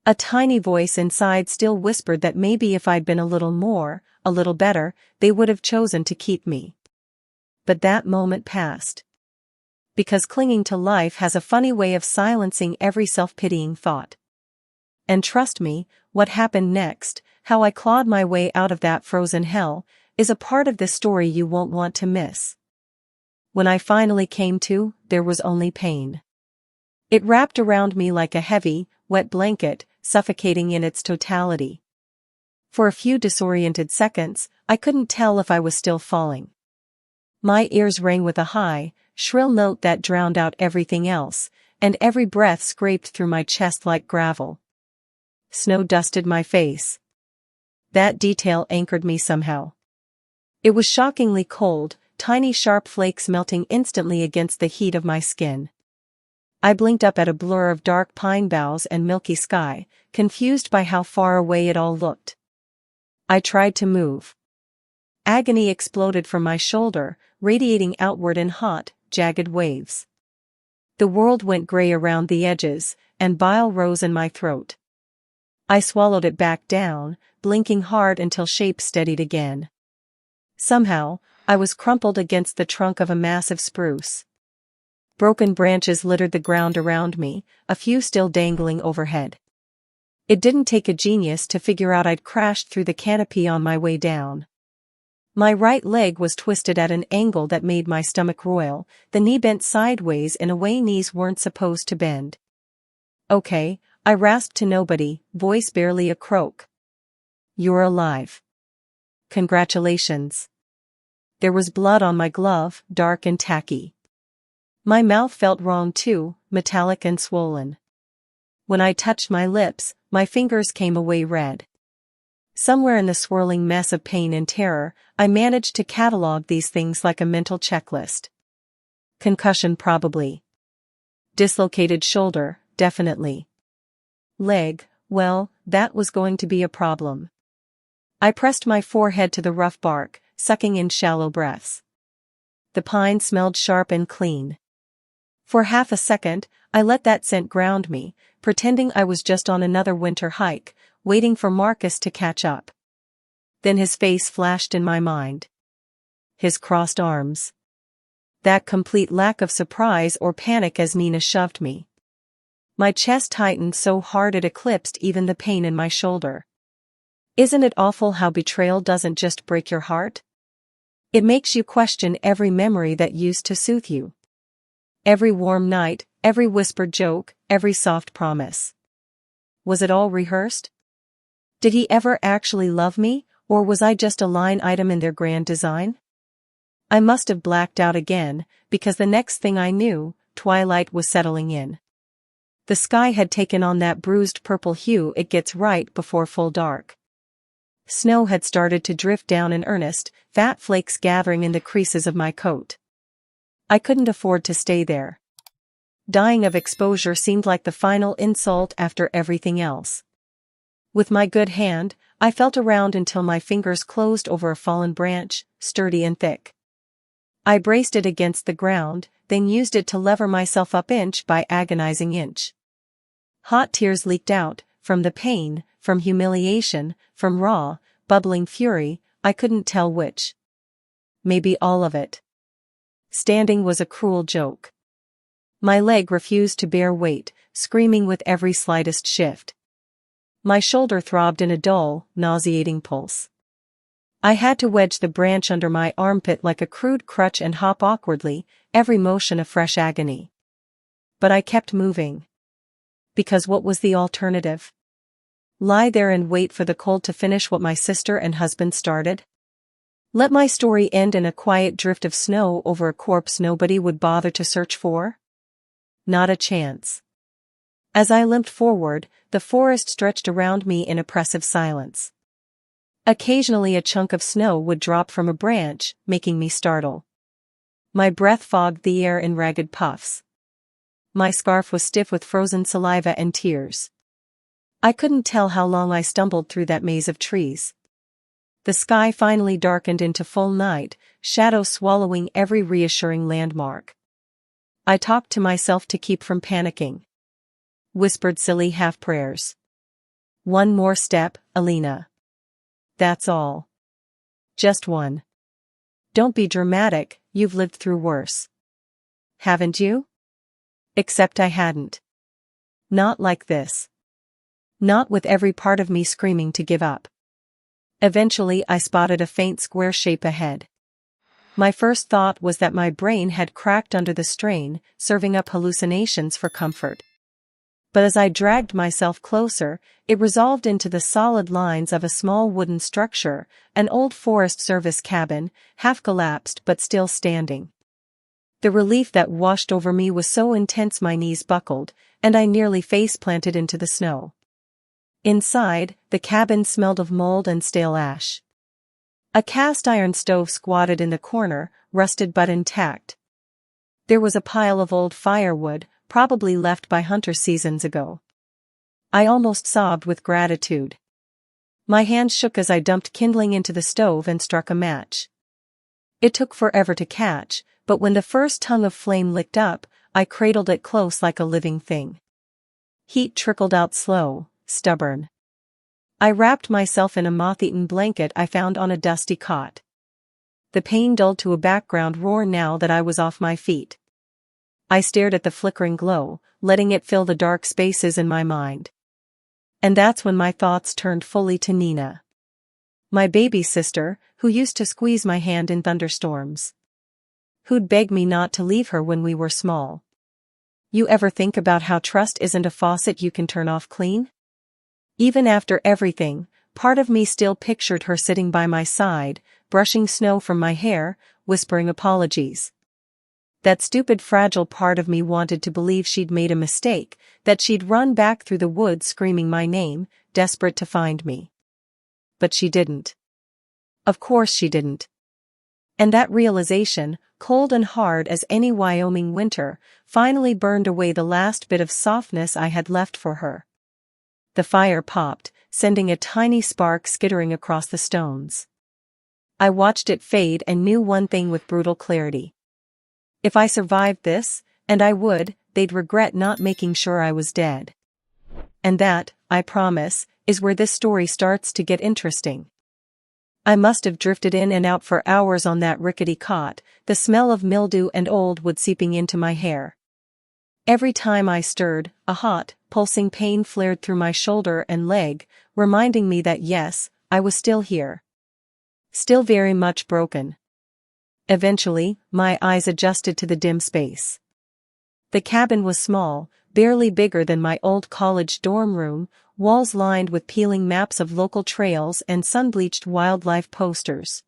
A tiny voice inside still whispered that maybe if I'd been a little better, they would have chosen to keep me. But that moment passed. Because clinging to life has a funny way of silencing every self-pitying thought. And trust me, what happened next, how I clawed my way out of that frozen hell, is a part of this story you won't want to miss. When I finally came to, there was only pain. It wrapped around me like a heavy, wet blanket, suffocating in its totality. For a few disoriented seconds, I couldn't tell if I was still falling. My ears rang with a high, shrill note that drowned out everything else, and every breath scraped through my chest like gravel. Snow dusted my face. That detail anchored me somehow. It was shockingly cold, tiny sharp flakes melting instantly against the heat of my skin. I blinked up at a blur of dark pine boughs and milky sky, confused by how far away it all looked. I tried to move. Agony exploded from my shoulder, radiating outward in hot, jagged waves. The world went gray around the edges, and bile rose in my throat. I swallowed it back down, blinking hard until shape steadied again. Somehow, I was crumpled against the trunk of a massive spruce. Broken branches littered the ground around me, a few still dangling overhead. It didn't take a genius to figure out I'd crashed through the canopy on my way down. My right leg was twisted at an angle that made my stomach roil, the knee bent sideways in a way knees weren't supposed to bend. Okay, I rasped to nobody, voice barely a croak. You're alive. Congratulations. There was blood on my glove, dark and tacky. My mouth felt wrong too, metallic and swollen. When I touched my lips, my fingers came away red. Somewhere in the swirling mess of pain and terror, I managed to catalog these things like a mental checklist. Concussion probably. Dislocated shoulder, definitely. Leg, well, that was going to be a problem. I pressed my forehead to the rough bark, sucking in shallow breaths. The pine smelled sharp and clean. For half a second, I let that scent ground me, pretending I was just on another winter hike, waiting for Marcus to catch up. Then his face flashed in my mind. His crossed arms. That complete lack of surprise or panic as Nina shoved me. My chest tightened so hard it eclipsed even the pain in my shoulder. Isn't it awful how betrayal doesn't just break your heart? It makes you question every memory that used to soothe you. Every warm night, every whispered joke, every soft promise. Was it all rehearsed? Did he ever actually love me, or was I just a line item in their grand design? I must have blacked out again, because the next thing I knew, twilight was settling in. The sky had taken on that bruised purple hue it gets right before full dark. Snow had started to drift down in earnest, fat flakes gathering in the creases of my coat. I couldn't afford to stay there. Dying of exposure seemed like the final insult after everything else. With my good hand, I felt around until my fingers closed over a fallen branch, sturdy and thick. I braced it against the ground, then used it to lever myself up inch by agonizing inch. Hot tears leaked out, from the pain, from humiliation, from raw, bubbling fury, I couldn't tell which. Maybe all of it. Standing was a cruel joke. My leg refused to bear weight, screaming with every slightest shift. My shoulder throbbed in a dull, nauseating pulse. I had to wedge the branch under my armpit like a crude crutch and hop awkwardly, every motion a fresh agony. But I kept moving. Because what was the alternative? Lie there and wait for the cold to finish what my sister and husband started? Let my story end in a quiet drift of snow over a corpse nobody would bother to search for? Not a chance. As I limped forward, the forest stretched around me in oppressive silence. Occasionally a chunk of snow would drop from a branch, making me startle. My breath fogged the air in ragged puffs. My scarf was stiff with frozen saliva and tears. I couldn't tell how long I stumbled through that maze of trees. The sky finally darkened into full night, shadows swallowing every reassuring landmark. I talked to myself to keep from panicking. Whispered silly half-prayers. One more step, Alina. That's all. Just one. Don't be dramatic, you've lived through worse. Haven't you? Except I hadn't. Not like this. Not with every part of me screaming to give up. Eventually I spotted a faint square shape ahead. My first thought was that my brain had cracked under the strain, serving up hallucinations for comfort. But as I dragged myself closer, it resolved into the solid lines of a small wooden structure, an old Forest Service cabin, half collapsed but still standing. The relief that washed over me was so intense my knees buckled, and I nearly face-planted into the snow. Inside, the cabin smelled of mold and stale ash. A cast-iron stove squatted in the corner, rusted but intact. There was a pile of old firewood, probably left by hunters seasons ago. I almost sobbed with gratitude. My hands shook as I dumped kindling into the stove and struck a match. It took forever to catch, but when the first tongue of flame licked up, I cradled it close like a living thing. Heat trickled out slow, stubborn. I wrapped myself in a moth-eaten blanket I found on a dusty cot. The pain dulled to a background roar now that I was off my feet. I stared at the flickering glow, letting it fill the dark spaces in my mind. And that's when my thoughts turned fully to Nina. My baby sister, who used to squeeze my hand in thunderstorms. Who'd beg me not to leave her when we were small. You ever think about how trust isn't a faucet you can turn off clean? Even after everything, part of me still pictured her sitting by my side, brushing snow from my hair, whispering apologies. That stupid fragile part of me wanted to believe she'd made a mistake, that she'd run back through the woods screaming my name, desperate to find me. But she didn't. Of course she didn't. And that realization, cold and hard as any Wyoming winter, finally burned away the last bit of softness I had left for her. The fire popped, sending a tiny spark skittering across the stones. I watched it fade and knew one thing with brutal clarity. If I survived this, and I would, they'd regret not making sure I was dead. And that, I promise, is where this story starts to get interesting. I must have drifted in and out for hours on that rickety cot, the smell of mildew and old wood seeping into my hair. Every time I stirred, a hot, pulsing pain flared through my shoulder and leg, reminding me that yes, I was still here. Still very much broken. Eventually, my eyes adjusted to the dim space. The cabin was small, barely bigger than my old college dorm room, walls lined with peeling maps of local trails and sun-bleached wildlife posters.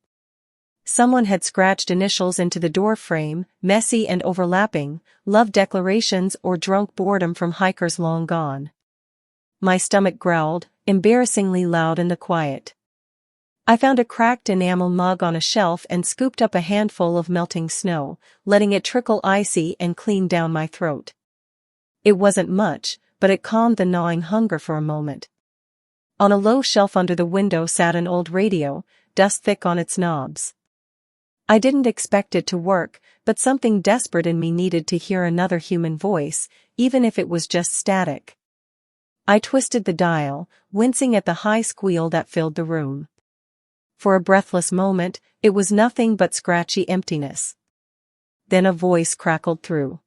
Someone had scratched initials into the door frame, messy and overlapping, love declarations or drunk boredom from hikers long gone. My stomach growled, embarrassingly loud in the quiet. I found a cracked enamel mug on a shelf and scooped up a handful of melting snow, letting it trickle icy and clean down my throat. It wasn't much, but it calmed the gnawing hunger for a moment. On a low shelf under the window sat an old radio, dust thick on its knobs. I didn't expect it to work, but something desperate in me needed to hear another human voice, even if it was just static. I twisted the dial, wincing at the high squeal that filled the room. For a breathless moment, it was nothing but scratchy emptiness. Then a voice crackled through.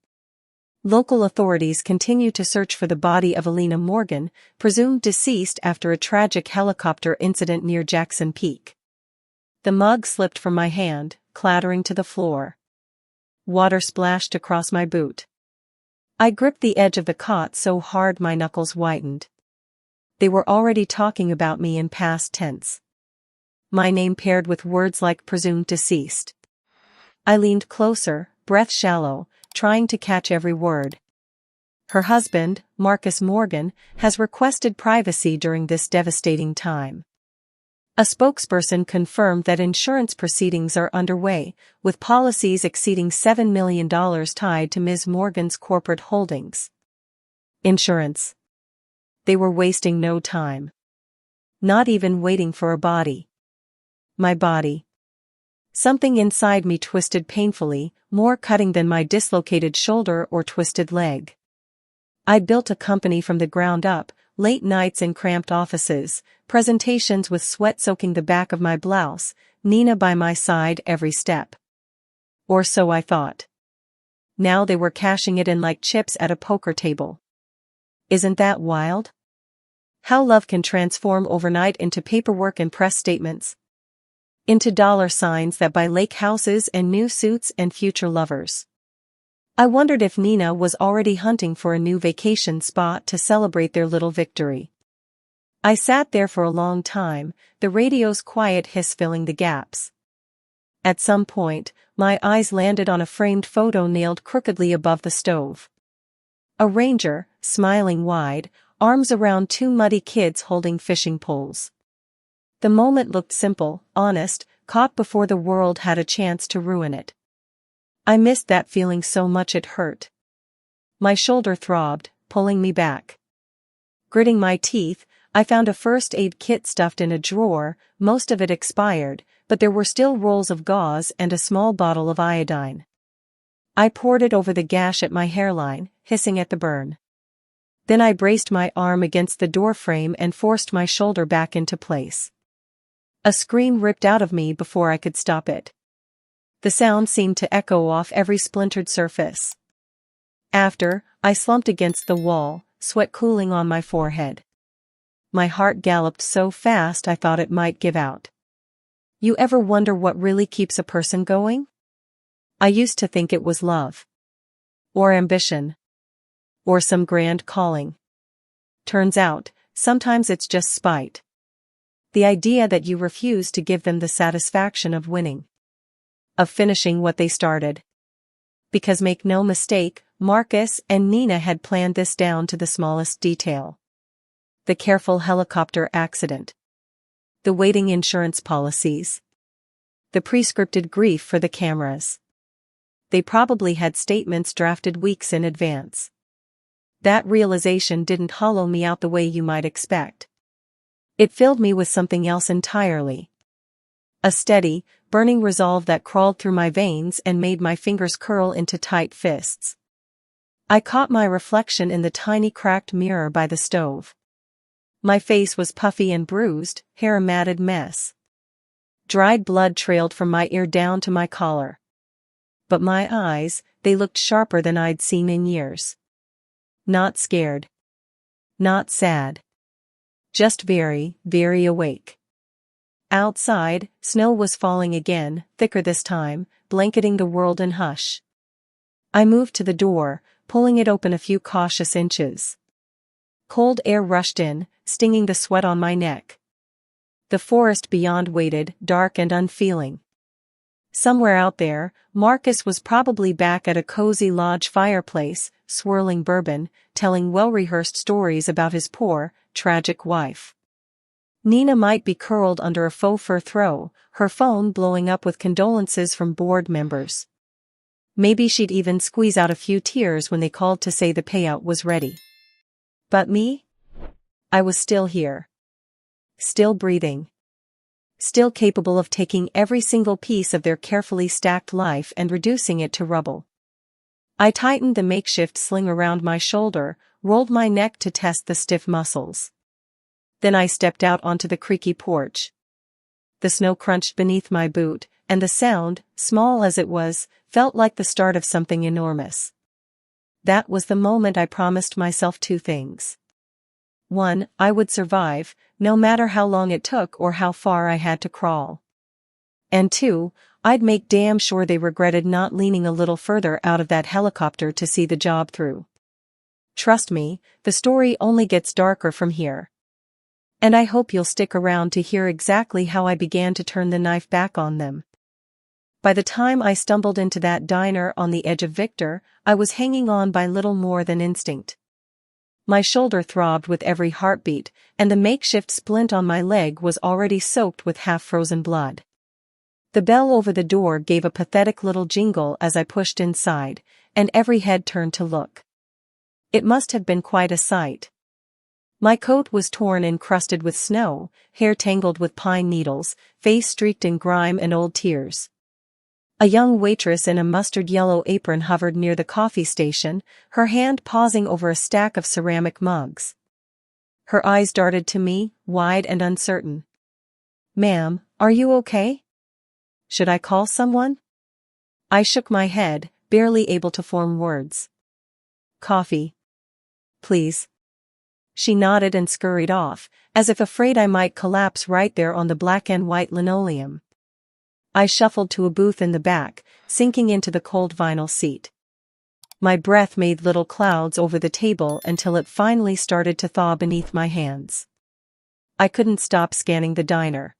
Local authorities continue to search for the body of Alina Morgan, presumed deceased after a tragic helicopter incident near Jackson Peak. The mug slipped from my hand, clattering to the floor. Water splashed across my boot. I gripped the edge of the cot so hard my knuckles whitened. They were already talking about me in past tense. My name paired with words like presumed deceased. I leaned closer, breath shallow, trying to catch every word. Her husband, Marcus Morgan, has requested privacy during this devastating time. A spokesperson confirmed that insurance proceedings are underway, with policies exceeding $7 million tied to Ms. Morgan's corporate holdings. Insurance. They were wasting no time. Not even waiting for a body. My body. Something inside me twisted painfully, more cutting than my dislocated shoulder or twisted leg. I'd built a company from the ground up, late nights in cramped offices, presentations with sweat soaking the back of my blouse, Nina by my side every step. Or so I thought. Now they were cashing it in like chips at a poker table. Isn't that wild? How love can transform overnight into paperwork and press statements. Into dollar signs that buy lake houses and new suits and future lovers. I wondered if Nina was already hunting for a new vacation spot to celebrate their little victory. I sat there for a long time, the radio's quiet hiss filling the gaps. At some point, my eyes landed on a framed photo nailed crookedly above the stove. A ranger, smiling wide, arms around two muddy kids holding fishing poles. The moment looked simple, honest, caught before the world had a chance to ruin it. I missed that feeling so much it hurt. My shoulder throbbed, pulling me back. Gritting my teeth, I found a first aid kit stuffed in a drawer, most of it expired, but there were still rolls of gauze and a small bottle of iodine. I poured it over the gash at my hairline, hissing at the burn. Then I braced my arm against the doorframe and forced my shoulder back into place. A scream ripped out of me before I could stop it. The sound seemed to echo off every splintered surface. After, I slumped against the wall, sweat cooling on my forehead. My heart galloped so fast I thought it might give out. You ever wonder what really keeps a person going? I used to think it was love. Or ambition. Or some grand calling. Turns out, sometimes it's just spite. The idea that you refuse to give them the satisfaction of winning. Of finishing what they started. Because make no mistake, Marcus and Nina had planned this down to the smallest detail. The careful helicopter accident. The waiting insurance policies. The pre-scripted grief for the cameras. They probably had statements drafted weeks in advance. That realization didn't hollow me out the way you might expect. It filled me with something else entirely. A steady, burning resolve that crawled through my veins and made my fingers curl into tight fists. I caught my reflection in the tiny cracked mirror by the stove. My face was puffy and bruised, hair a matted mess. Dried blood trailed from my ear down to my collar. But my eyes, they looked sharper than I'd seen in years. Not scared. Not sad. Just very, very awake. Outside, snow was falling again, thicker this time, blanketing the world in hush. I moved to the door, pulling it open a few cautious inches. Cold air rushed in, stinging the sweat on my neck. The forest beyond waited, dark and unfeeling. Somewhere out there, Marcus was probably back at a cozy lodge fireplace, swirling bourbon, telling well-rehearsed stories about his poor, tragic wife. Nina might be curled under a faux fur throw, her phone blowing up with condolences from board members. Maybe she'd even squeeze out a few tears when they called to say the payout was ready. But me? I was still here. Still breathing. Still capable of taking every single piece of their carefully stacked life and reducing it to rubble. I tightened the makeshift sling around my shoulder, rolled my neck to test the stiff muscles. Then I stepped out onto the creaky porch. The snow crunched beneath my boot, and the sound, small as it was, felt like the start of something enormous. That was the moment I promised myself two things. 1. I would survive, no matter how long it took or how far I had to crawl. And 2, I'd make damn sure they regretted not leaning a little further out of that helicopter to see the job through. Trust me, the story only gets darker from here. And I hope you'll stick around to hear exactly how I began to turn the knife back on them. By the time I stumbled into that diner on the edge of Victor, I was hanging on by little more than instinct. My shoulder throbbed with every heartbeat, and the makeshift splint on my leg was already soaked with half-frozen blood. The bell over the door gave a pathetic little jingle as I pushed inside, and every head turned to look. It must have been quite a sight. My coat was torn and crusted with snow, hair tangled with pine needles, face streaked in grime and old tears. A young waitress in a mustard-yellow apron hovered near the coffee station, her hand pausing over a stack of ceramic mugs. Her eyes darted to me, wide and uncertain. "Ma'am, are you okay? Should I call someone?" I shook my head, barely able to form words. "Coffee. Please." She nodded and scurried off, as if afraid I might collapse right there on the black and white linoleum. I shuffled to a booth in the back, sinking into the cold vinyl seat. My breath made little clouds over the table until it finally started to thaw beneath my hands. I couldn't stop scanning the diner.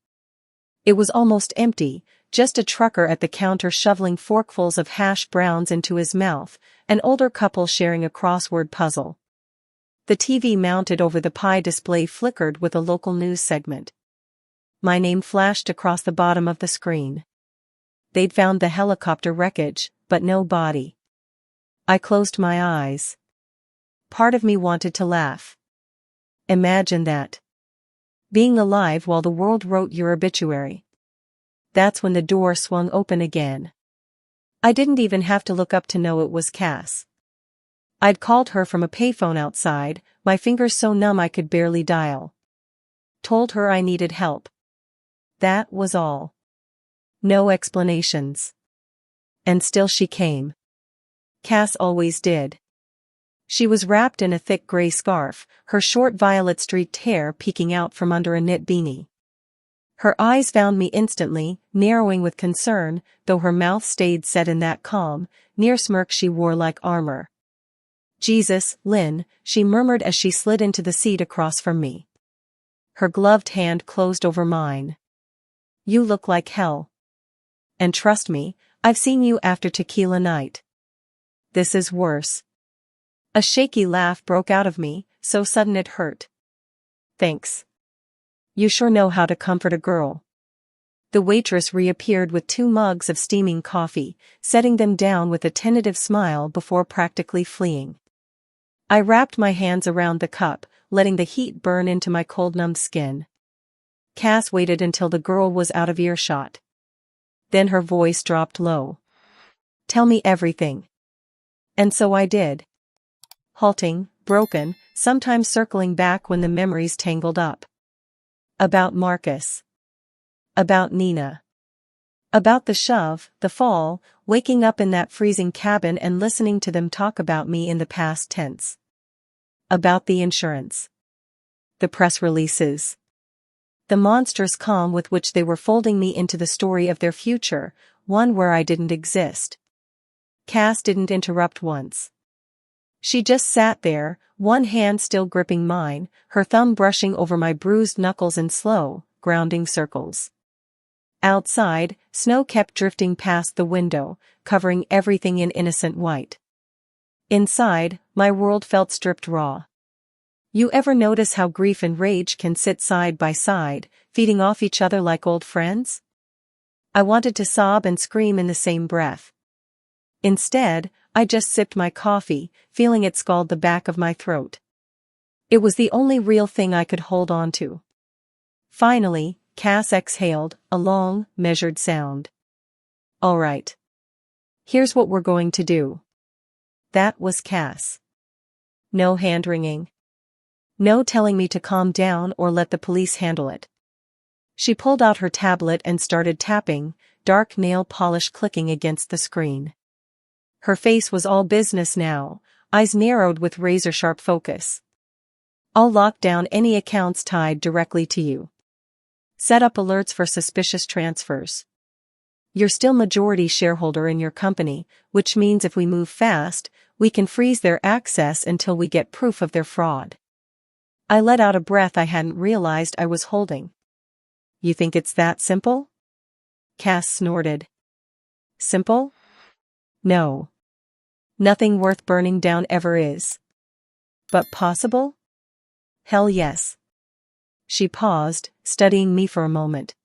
It was almost empty, just a trucker at the counter shoveling forkfuls of hash browns into his mouth, an older couple sharing a crossword puzzle. The TV mounted over the pie display flickered with a local news segment. My name flashed across the bottom of the screen. They'd found the helicopter wreckage, but no body. I closed my eyes. Part of me wanted to laugh. Imagine that. Being alive while the world wrote your obituary. That's when the door swung open again. I didn't even have to look up to know it was Cass. I'd called her from a payphone outside, my fingers so numb I could barely dial. Told her I needed help. That was all. No explanations. And still she came. Cass always did. She was wrapped in a thick gray scarf, her short violet-streaked hair peeking out from under a knit beanie. Her eyes found me instantly, narrowing with concern, though her mouth stayed set in that calm, near smirk she wore like armor. "Jesus, Lynn," she murmured as she slid into the seat across from me. Her gloved hand closed over mine. "You look like hell. And trust me, I've seen you after tequila night. This is worse." A shaky laugh broke out of me, so sudden it hurt. "Thanks. You sure know how to comfort a girl." The waitress reappeared with 2 mugs of steaming coffee, setting them down with a tentative smile before practically fleeing. I wrapped my hands around the cup, letting the heat burn into my cold-numbed skin. Cass waited until the girl was out of earshot. Then her voice dropped low. "Tell me everything." And so I did. Halting, broken, sometimes circling back when the memories tangled up. About Marcus. About Nina. About the shove, the fall, waking up in that freezing cabin and listening to them talk about me in the past tense. About the insurance. The press releases. The monstrous calm with which they were folding me into the story of their future, one where I didn't exist. Cass didn't interrupt once. She just sat there, one hand still gripping mine, her thumb brushing over my bruised knuckles in slow, grounding circles. Outside, snow kept drifting past the window, covering everything in innocent white. Inside, my world felt stripped raw. You ever notice how grief and rage can sit side by side, feeding off each other like old friends? I wanted to sob and scream in the same breath. Instead, I just sipped my coffee, feeling it scald the back of my throat. It was the only real thing I could hold on to. Finally, Cass exhaled, a long, measured sound. "All right. Here's what we're going to do." That was Cass. No hand-wringing. No telling me to calm down or let the police handle it. She pulled out her tablet and started tapping, dark nail polish clicking against the screen. Her face was all business now, eyes narrowed with razor-sharp focus. I'll lock down any accounts tied directly to you. Set up alerts for suspicious transfers. You're still majority shareholder in your company, which means if we move fast, we can freeze their access until we get proof of their fraud. I let out a breath I hadn't realized I was holding. You think it's that simple? Cass snorted. Simple? No. Nothing worth burning down ever is. But possible? Hell yes. She paused, studying me for a moment.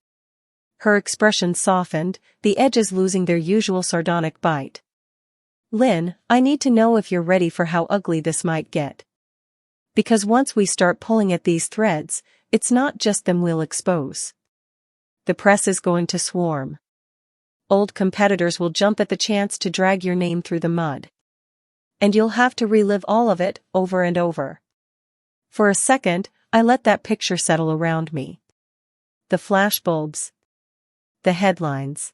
Her expression softened, the edges losing their usual sardonic bite. Lynn, I need to know if you're ready for how ugly this might get. Because once we start pulling at these threads, it's not just them we'll expose. The press is going to swarm. Old competitors will jump at the chance to drag your name through the mud. And you'll have to relive all of it, over and over. For a second, I let that picture settle around me. The flashbulbs. The headlines.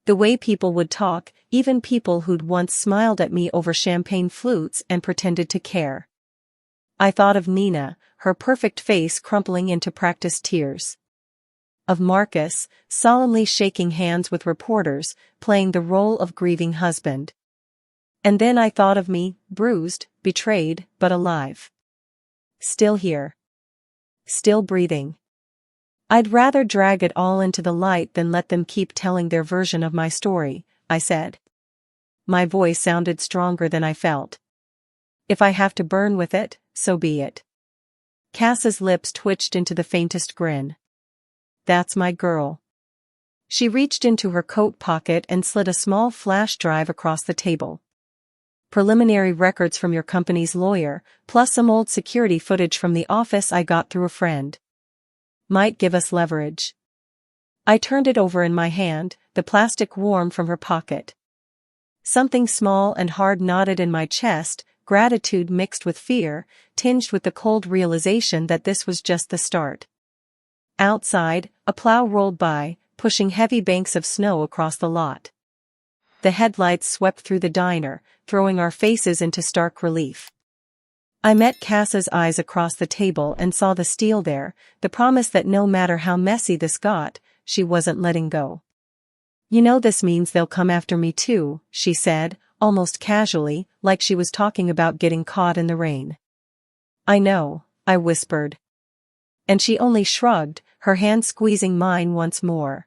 The way people would talk, even people who'd once smiled at me over champagne flutes and pretended to care. I thought of Nina, her perfect face crumpling into practiced tears. Of Marcus, solemnly shaking hands with reporters, playing the role of grieving husband. And then I thought of me, bruised, betrayed, but alive. Still here. Still breathing. I'd rather drag it all into the light than let them keep telling their version of my story, I said. My voice sounded stronger than I felt. If I have to burn with it, so be it. Cass's lips twitched into the faintest grin. That's my girl. She reached into her coat pocket and slid a small flash drive across the table. Preliminary records from your company's lawyer, plus some old security footage from the office I got through a friend. Might give us leverage. I turned it over in my hand, the plastic warm from her pocket. Something small and hard knotted in my chest, gratitude mixed with fear, tinged with the cold realization that this was just the start. Outside, a plow rolled by, pushing heavy banks of snow across the lot. The headlights swept through the diner, throwing our faces into stark relief. I met Cass's eyes across the table and saw the steel there, the promise that no matter how messy this got, she wasn't letting go. You know this means they'll come after me too, she said, almost casually, like she was talking about getting caught in the rain. I know, I whispered. And she only shrugged, her hand squeezing mine once more.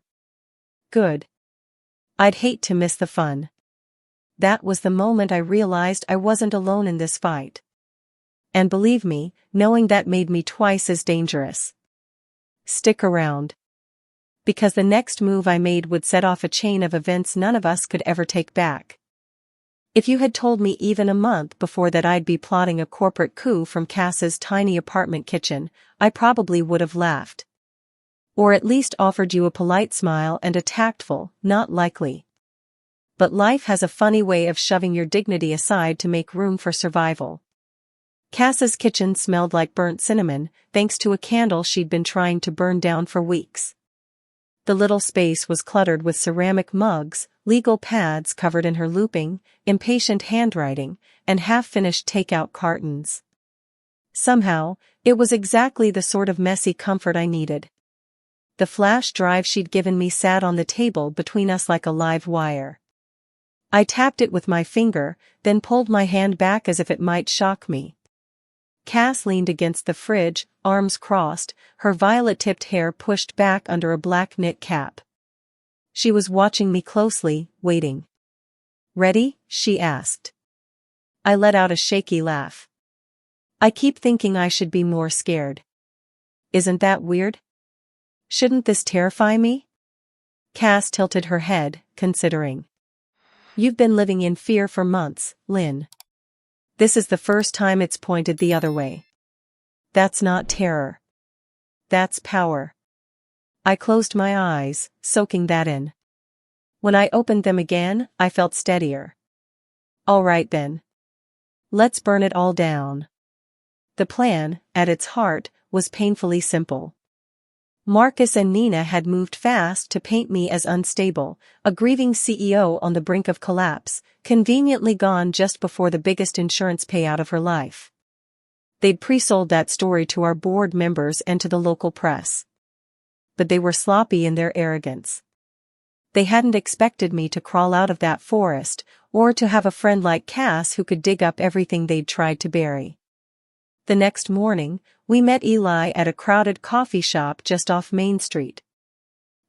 Good. I'd hate to miss the fun. That was the moment I realized I wasn't alone in this fight. And believe me, knowing that made me twice as dangerous. Stick around. Because the next move I made would set off a chain of events none of us could ever take back. If you had told me even a month before that I'd be plotting a corporate coup from Cass's tiny apartment kitchen, I probably would have laughed. Or at least offered you a polite smile and a tactful, not likely. But life has a funny way of shoving your dignity aside to make room for survival. Cass's kitchen smelled like burnt cinnamon, thanks to a candle she'd been trying to burn down for weeks. The little space was cluttered with ceramic mugs, legal pads covered in her looping, impatient handwriting, and half-finished takeout cartons. Somehow, it was exactly the sort of messy comfort I needed. The flash drive she'd given me sat on the table between us like a live wire. I tapped it with my finger, then pulled my hand back as if it might shock me. Cass leaned against the fridge, arms crossed, her violet-tipped hair pushed back under a black knit cap. She was watching me closely, waiting. "Ready?" she asked. I let out a shaky laugh. I keep thinking I should be more scared. Isn't that weird? Shouldn't this terrify me? Cass tilted her head, considering. You've been living in fear for months, Lynn. This is the first time it's pointed the other way. That's not terror. That's power. I closed my eyes, soaking that in. When I opened them again, I felt steadier. All right then. Let's burn it all down. The plan, at its heart, was painfully simple. Marcus and Nina had moved fast to paint me as unstable, a grieving CEO on the brink of collapse, conveniently gone just before the biggest insurance payout of her life. They'd pre-sold that story to our board members and to the local press. But they were sloppy in their arrogance. They hadn't expected me to crawl out of that forest, or to have a friend like Cass who could dig up everything they'd tried to bury. The next morning, we met Eli at a crowded coffee shop just off Main Street.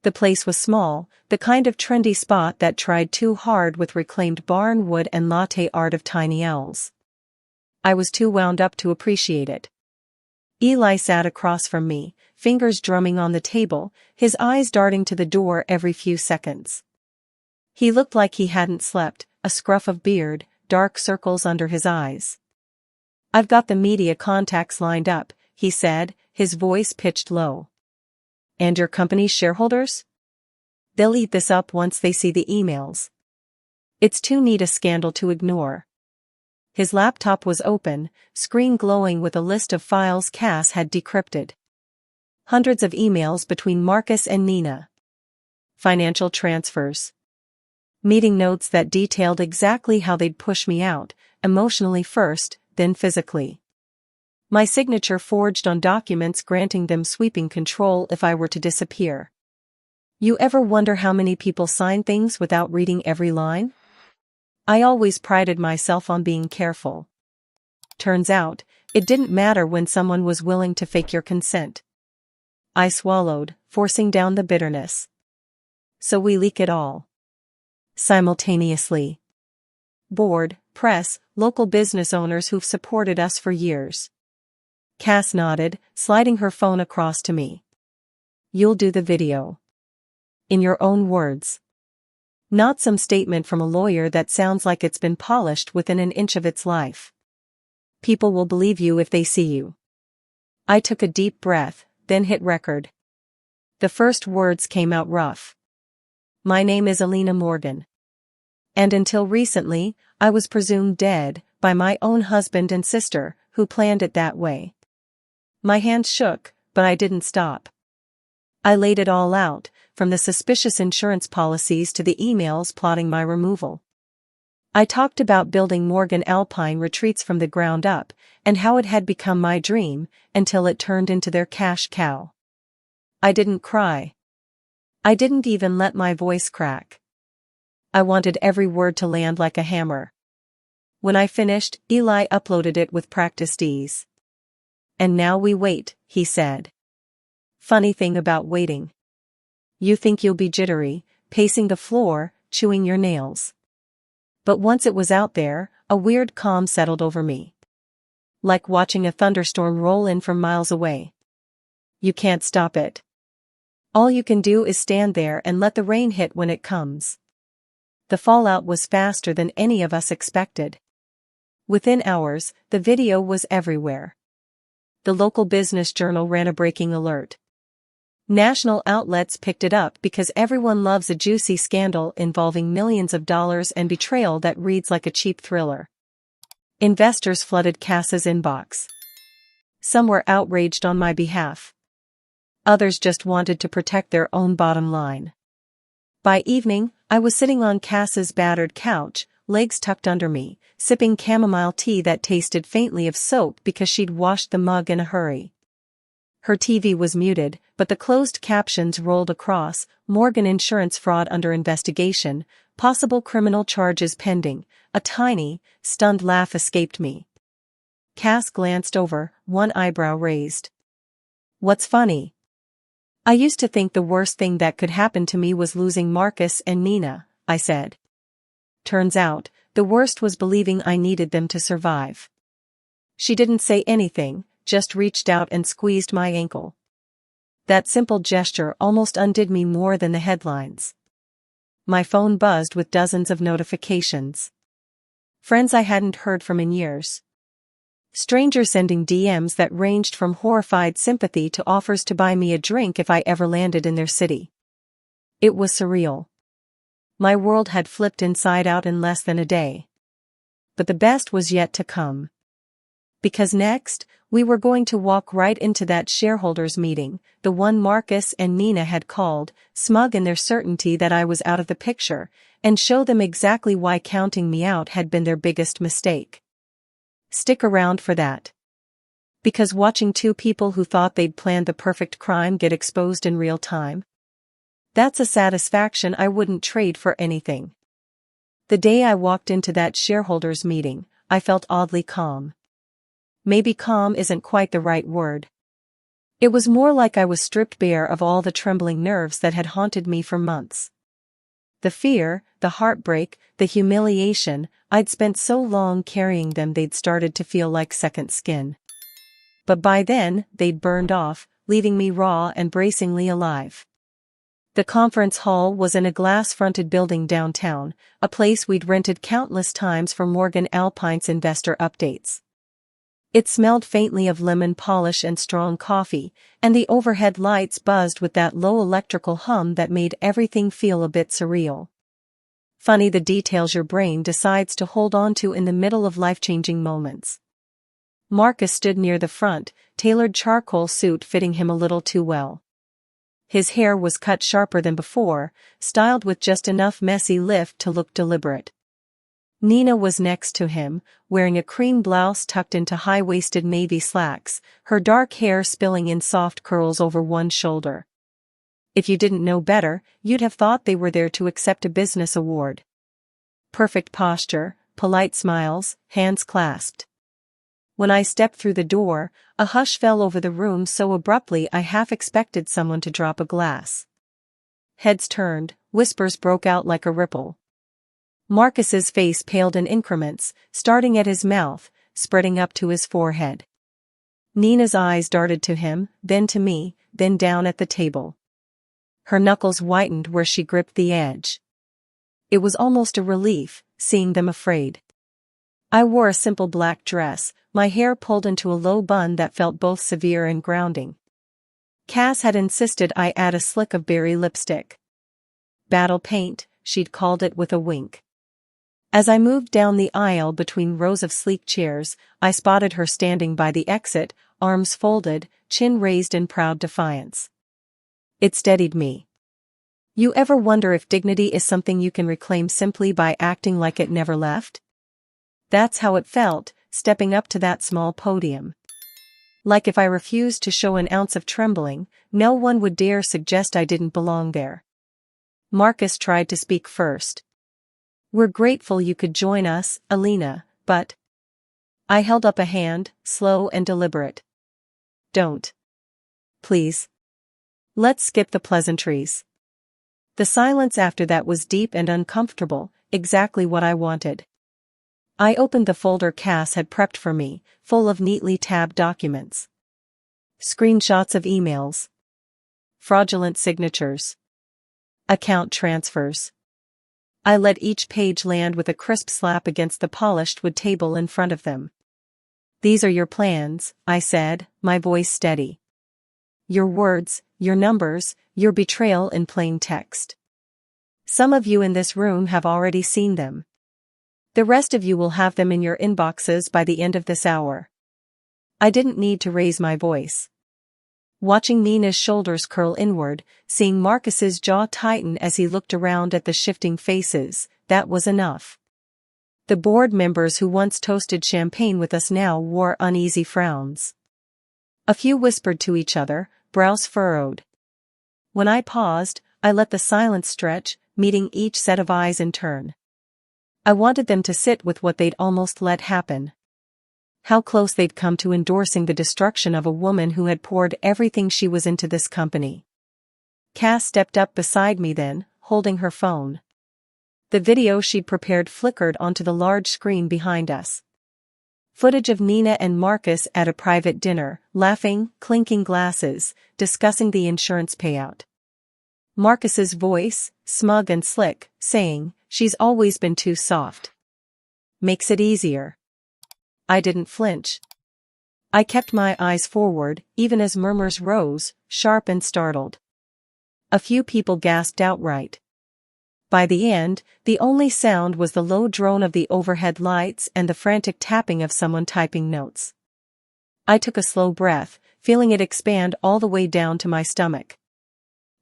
The place was small, the kind of trendy spot that tried too hard with reclaimed barn wood and latte art of tiny owls. I was too wound up to appreciate it. Eli sat across from me, fingers drumming on the table, his eyes darting to the door every few seconds. He looked like he hadn't slept, a scruff of beard, dark circles under his eyes. "I've got the media contacts lined up," he said, his voice pitched low. "And your company's shareholders? They'll eat this up once they see the emails. It's too neat a scandal to ignore." His laptop was open, screen glowing with a list of files Cass had decrypted. Hundreds of emails between Marcus and Nina. Financial transfers. Meeting notes that detailed exactly how they'd push me out, emotionally first, then physically. My signature forged on documents granting them sweeping control if I were to disappear. You ever wonder how many people sign things without reading every line? I always prided myself on being careful. Turns out, it didn't matter when someone was willing to fake your consent. I swallowed, forcing down the bitterness. So we leak it all. Simultaneously. Board, press, local business owners who've supported us for years. Cass nodded, sliding her phone across to me. "You'll do the video. In your own words. Not some statement from a lawyer that sounds like it's been polished within an inch of its life. People will believe you if they see you." I took a deep breath, then hit record. The first words came out rough. "My name is Alina Morgan. And until recently, I was presumed dead, by my own husband and sister, who planned it that way." My hands shook, but I didn't stop. I laid it all out, from the suspicious insurance policies to the emails plotting my removal. I talked about building Morgan Alpine Retreats from the ground up, and how it had become my dream, until it turned into their cash cow. I didn't cry. I didn't even let my voice crack. I wanted every word to land like a hammer. When I finished, Eli uploaded it with practiced ease. "And now we wait," he said. "Funny thing about waiting. You think you'll be jittery, pacing the floor, chewing your nails. But once it was out there, a weird calm settled over me. Like watching a thunderstorm roll in from miles away. You can't stop it. All you can do is stand there and let the rain hit when it comes." The fallout was faster than any of us expected. Within hours, the video was everywhere. The local business journal ran a breaking alert. National outlets picked it up because everyone loves a juicy scandal involving millions of dollars and betrayal that reads like a cheap thriller. Investors flooded Cass's inbox. Some were outraged on my behalf. Others just wanted to protect their own bottom line. By evening, I was sitting on Cass's battered couch, legs tucked under me, sipping chamomile tea that tasted faintly of soap because she'd washed the mug in a hurry. Her TV was muted, but the closed captions rolled across: "Morgan Insurance fraud under investigation, possible criminal charges pending." A tiny, stunned laugh escaped me. Cass glanced over, one eyebrow raised. "What's funny?" "I used to think the worst thing that could happen to me was losing Marcus and Nina," I said. "Turns out, the worst was believing I needed them to survive." She didn't say anything, just reached out and squeezed my ankle. That simple gesture almost undid me more than the headlines. My phone buzzed with dozens of notifications. Friends I hadn't heard from in years. Strangers sending DMs that ranged from horrified sympathy to offers to buy me a drink if I ever landed in their city. It was surreal. My world had flipped inside out in less than a day. But the best was yet to come. Because next, we were going to walk right into that shareholders meeting, the one Marcus and Nina had called, smug in their certainty that I was out of the picture, and show them exactly why counting me out had been their biggest mistake. Stick around for that. Because watching two people who thought they'd planned the perfect crime get exposed in real time? That's a satisfaction I wouldn't trade for anything. The day I walked into that shareholders meeting, I felt oddly calm. Maybe calm isn't quite the right word. It was more like I was stripped bare of all the trembling nerves that had haunted me for months. The fear, the heartbreak, the humiliation, I'd spent so long carrying them they'd started to feel like second skin. But by then, they'd burned off, leaving me raw and bracingly alive. The conference hall was in a glass-fronted building downtown, a place we'd rented countless times for Morgan Alpine's investor updates. It smelled faintly of lemon polish and strong coffee, and the overhead lights buzzed with that low electrical hum that made everything feel a bit surreal. Funny the details your brain decides to hold on to in the middle of life-changing moments. Marcus stood near the front, tailored charcoal suit fitting him a little too well. His hair was cut sharper than before, styled with just enough messy lift to look deliberate. Nina was next to him, wearing a cream blouse tucked into high-waisted navy slacks, her dark hair spilling in soft curls over one shoulder. If you didn't know better, you'd have thought they were there to accept a business award. Perfect posture, polite smiles, hands clasped. When I stepped through the door, a hush fell over the room so abruptly I half expected someone to drop a glass. Heads turned, whispers broke out like a ripple. Marcus's face paled in increments, starting at his mouth, spreading up to his forehead. Nina's eyes darted to him, then to me, then down at the table. Her knuckles whitened where she gripped the edge. It was almost a relief, seeing them afraid. I wore a simple black dress, my hair pulled into a low bun that felt both severe and grounding. Cass had insisted I add a slick of berry lipstick. Battle paint, she'd called it with a wink. As I moved down the aisle between rows of sleek chairs, I spotted her standing by the exit, arms folded, chin raised in proud defiance. It steadied me. You ever wonder if dignity is something you can reclaim simply by acting like it never left? That's how it felt, stepping up to that small podium. Like if I refused to show an ounce of trembling, no one would dare suggest I didn't belong there. Marcus tried to speak first. We're grateful you could join us, Alina, but... I held up a hand, slow and deliberate. Don't. Please. Let's skip the pleasantries. The silence after that was deep and uncomfortable, exactly what I wanted. I opened the folder Cass had prepped for me, full of neatly tabbed documents. Screenshots of emails. Fraudulent signatures. Account transfers. I let each page land with a crisp slap against the polished wood table in front of them. These are your plans, I said, my voice steady. Your words, your numbers, your betrayal in plain text. Some of you in this room have already seen them. The rest of you will have them in your inboxes by the end of this hour. I didn't need to raise my voice. Watching Nina's shoulders curl inward, seeing Marcus's jaw tighten as he looked around at the shifting faces, that was enough. The board members who once toasted champagne with us now wore uneasy frowns. A few whispered to each other, brows furrowed. When I paused, I let the silence stretch, meeting each set of eyes in turn. I wanted them to sit with what they'd almost let happen. How close they'd come to endorsing the destruction of a woman who had poured everything she was into this company. Cass stepped up beside me then, holding her phone. The video she'd prepared flickered onto the large screen behind us. Footage of Nina and Marcus at a private dinner, laughing, clinking glasses, discussing the insurance payout. Marcus's voice, smug and slick, saying, "She's always been too soft. Makes it easier." I didn't flinch. I kept my eyes forward, even as murmurs rose, sharp and startled. A few people gasped outright. By the end, the only sound was the low drone of the overhead lights and the frantic tapping of someone typing notes. I took a slow breath, feeling it expand all the way down to my stomach.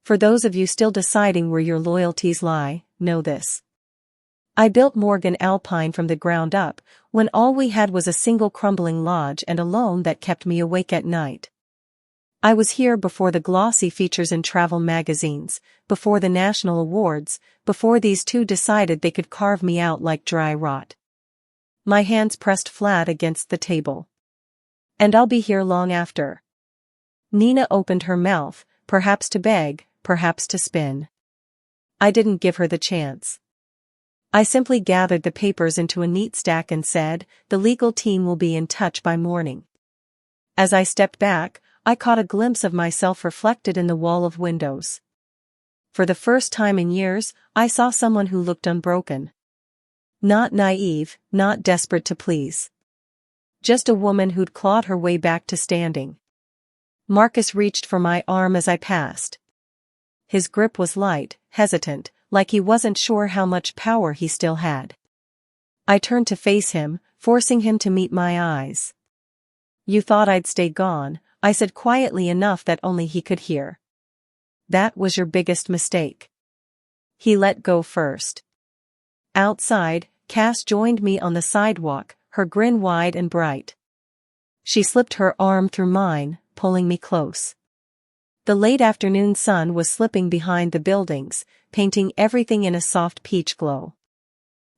For those of you still deciding where your loyalties lie, know this. I built Morgan Alpine from the ground up, when all we had was a single crumbling lodge and a loan that kept me awake at night. I was here before the glossy features in travel magazines, before the national awards, before these two decided they could carve me out like dry rot. My hands pressed flat against the table. And I'll be here long after. Nina opened her mouth, perhaps to beg, perhaps to spin. I didn't give her the chance. I simply gathered the papers into a neat stack and said, "The legal team will be in touch by morning." As I stepped back, I caught a glimpse of myself reflected in the wall of windows. For the first time in years, I saw someone who looked unbroken. Not naive, not desperate to please. Just a woman who'd clawed her way back to standing. Marcus reached for my arm as I passed. His grip was light, hesitant, like he wasn't sure how much power he still had. I turned to face him, forcing him to meet my eyes. "You thought I'd stay gone," I said quietly enough that only he could hear. "That was your biggest mistake." He let go first. Outside, Cass joined me on the sidewalk, her grin wide and bright. She slipped her arm through mine, pulling me close. The late afternoon sun was slipping behind the buildings, painting everything in a soft peach glow.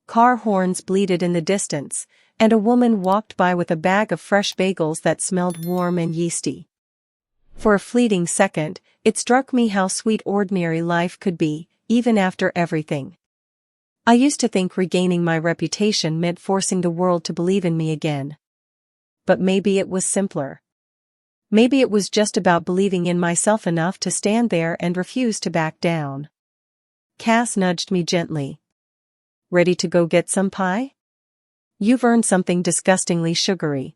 Car horns bleated in the distance, and a woman walked by with a bag of fresh bagels that smelled warm and yeasty. For a fleeting second, it struck me how sweet ordinary life could be, even after everything. I used to think regaining my reputation meant forcing the world to believe in me again. But maybe it was simpler. Maybe it was just about believing in myself enough to stand there and refuse to back down. Cass nudged me gently. "Ready to go get some pie? You've earned something disgustingly sugary."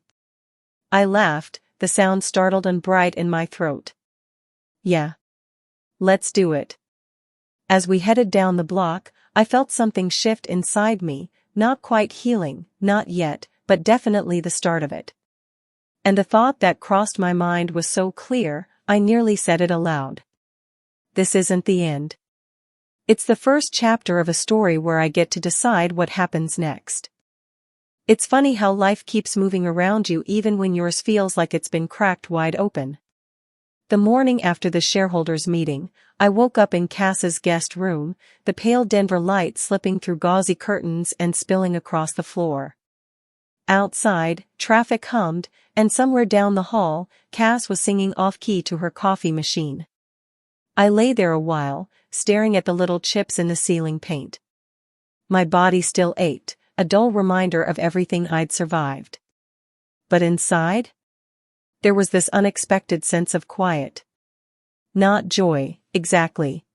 I laughed, the sound startled and bright in my throat. "Yeah. Let's do it." As we headed down the block, I felt something shift inside me, not quite healing, not yet, but definitely the start of it. And the thought that crossed my mind was so clear, I nearly said it aloud. This isn't the end. It's the first chapter of a story where I get to decide what happens next. It's funny how life keeps moving around you even when yours feels like it's been cracked wide open. The morning after the shareholders' meeting, I woke up in Cass's guest room, the pale Denver light slipping through gauzy curtains and spilling across the floor. Outside, traffic hummed, and somewhere down the hall, Cass was singing off-key to her coffee machine. I lay there a while, staring at the little chips in the ceiling paint. My body still ached, a dull reminder of everything I'd survived. But inside? There was this unexpected sense of quiet. Not joy, exactly.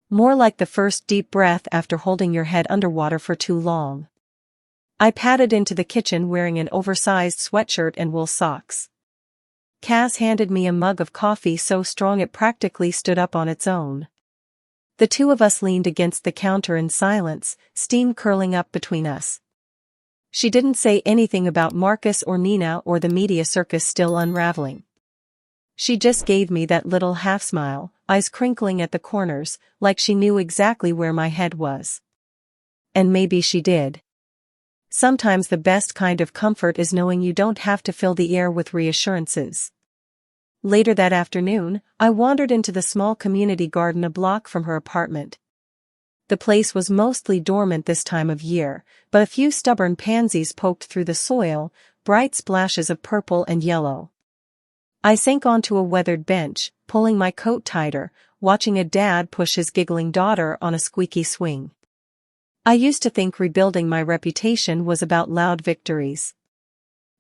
More like the first deep breath after holding your head underwater for too long. I padded into the kitchen wearing an oversized sweatshirt and wool socks. Cass handed me a mug of coffee so strong it practically stood up on its own. The two of us leaned against the counter in silence, steam curling up between us. She didn't say anything about Marcus or Nina or the media circus still unraveling. She just gave me that little half-smile, eyes crinkling at the corners, like she knew exactly where my head was. And maybe she did. Sometimes the best kind of comfort is knowing you don't have to fill the air with reassurances. Later that afternoon, I wandered into the small community garden a block from her apartment. The place was mostly dormant this time of year, but a few stubborn pansies poked through the soil, bright splashes of purple and yellow. I sank onto a weathered bench, pulling my coat tighter, watching a dad push his giggling daughter on a squeaky swing. I used to think rebuilding my reputation was about loud victories.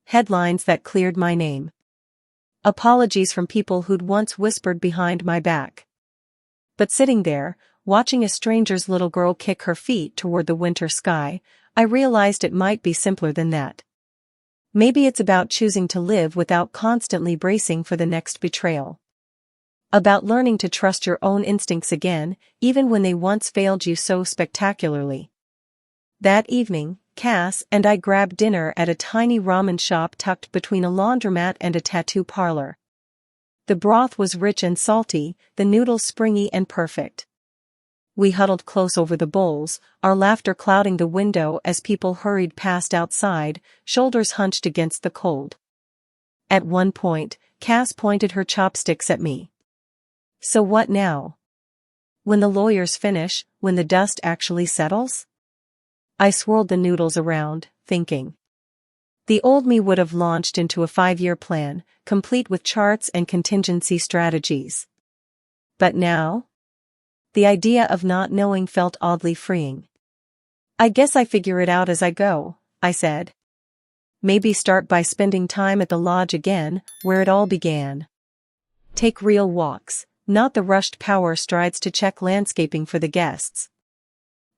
Headlines that cleared my name. Apologies from people who'd once whispered behind my back. But sitting there, watching a stranger's little girl kick her feet toward the winter sky, I realized it might be simpler than that. Maybe it's about choosing to live without constantly bracing for the next betrayal. About learning to trust your own instincts again, even when they once failed you so spectacularly. That evening, Cass and I grabbed dinner at a tiny ramen shop tucked between a laundromat and a tattoo parlor. The broth was rich and salty, the noodles springy and perfect. We huddled close over the bowls, our laughter clouding the window as people hurried past outside, shoulders hunched against the cold. At one point, Cass pointed her chopsticks at me. So what now? When the lawyers finish, when the dust actually settles? I swirled the noodles around, thinking. The old me would have launched into a 5-year plan, complete with charts and contingency strategies. But now? The idea of not knowing felt oddly freeing. I guess I figure it out as I go, I said. Maybe start by spending time at the lodge again, where it all began. Take real walks, not the rushed power strides to check landscaping for the guests.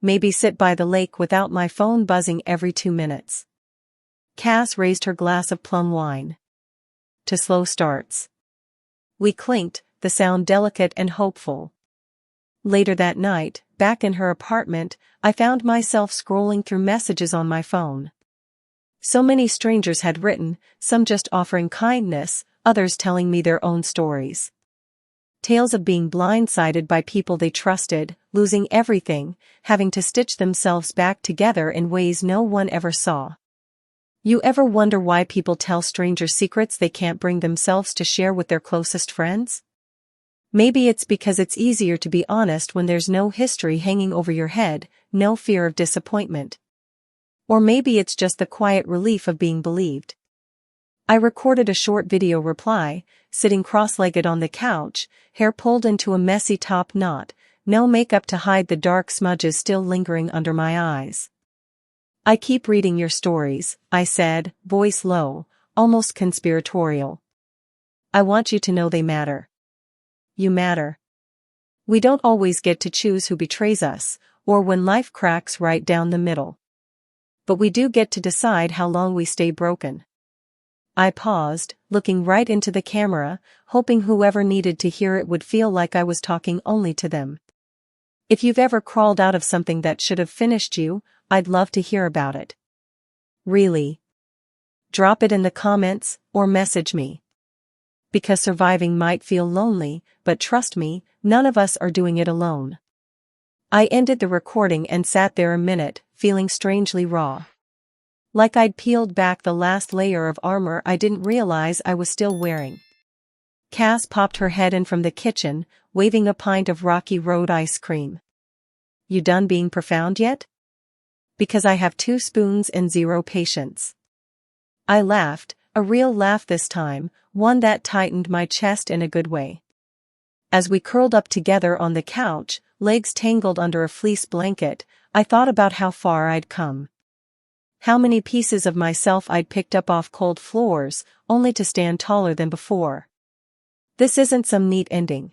Maybe sit by the lake without my phone buzzing every 2 minutes. Cass raised her glass of plum wine. To slow starts. We clinked, the sound delicate and hopeful. Later that night, back in her apartment, I found myself scrolling through messages on my phone. So many strangers had written, some just offering kindness, others telling me their own stories. Tales of being blindsided by people they trusted, losing everything, having to stitch themselves back together in ways no one ever saw. You ever wonder why people tell strangers secrets they can't bring themselves to share with their closest friends? Maybe it's because it's easier to be honest when there's no history hanging over your head, no fear of disappointment. Or maybe it's just the quiet relief of being believed. I recorded a short video reply, sitting cross-legged on the couch, hair pulled into a messy top knot, no makeup to hide the dark smudges still lingering under my eyes. I keep reading your stories, I said, voice low, almost conspiratorial. I want you to know they matter. You matter. We don't always get to choose who betrays us, or when life cracks right down the middle. But we do get to decide how long we stay broken. I paused, looking right into the camera, hoping whoever needed to hear it would feel like I was talking only to them. If you've ever crawled out of something that should have finished you, I'd love to hear about it. Really? Drop it in the comments, or message me. Because surviving might feel lonely, but trust me, none of us are doing it alone. I ended the recording and sat there a minute, feeling strangely raw. Like I'd peeled back the last layer of armor I didn't realize I was still wearing. Cass popped her head in from the kitchen, waving a pint of Rocky Road ice cream. You done being profound yet? Because I have 2 spoons and 0 patience. I laughed, a real laugh this time, one that tightened my chest in a good way. As we curled up together on the couch, legs tangled under a fleece blanket, I thought about how far I'd come. How many pieces of myself I'd picked up off cold floors, only to stand taller than before. This isn't some neat ending.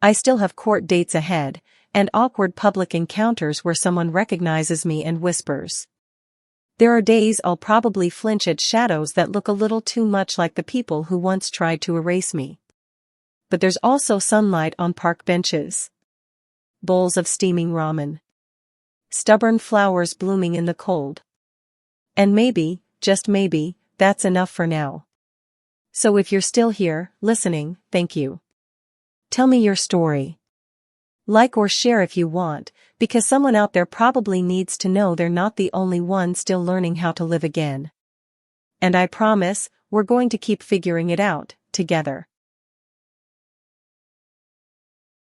I still have court dates ahead, and awkward public encounters where someone recognizes me and whispers. There are days I'll probably flinch at shadows that look a little too much like the people who once tried to erase me. But there's also sunlight on park benches. Bowls of steaming ramen. Stubborn flowers blooming in the cold. And maybe, just maybe, that's enough for now. So if you're still here, listening, thank you. Tell me your story. Like or share if you want, because someone out there probably needs to know they're not the only one still learning how to live again. And I promise, we're going to keep figuring it out, together.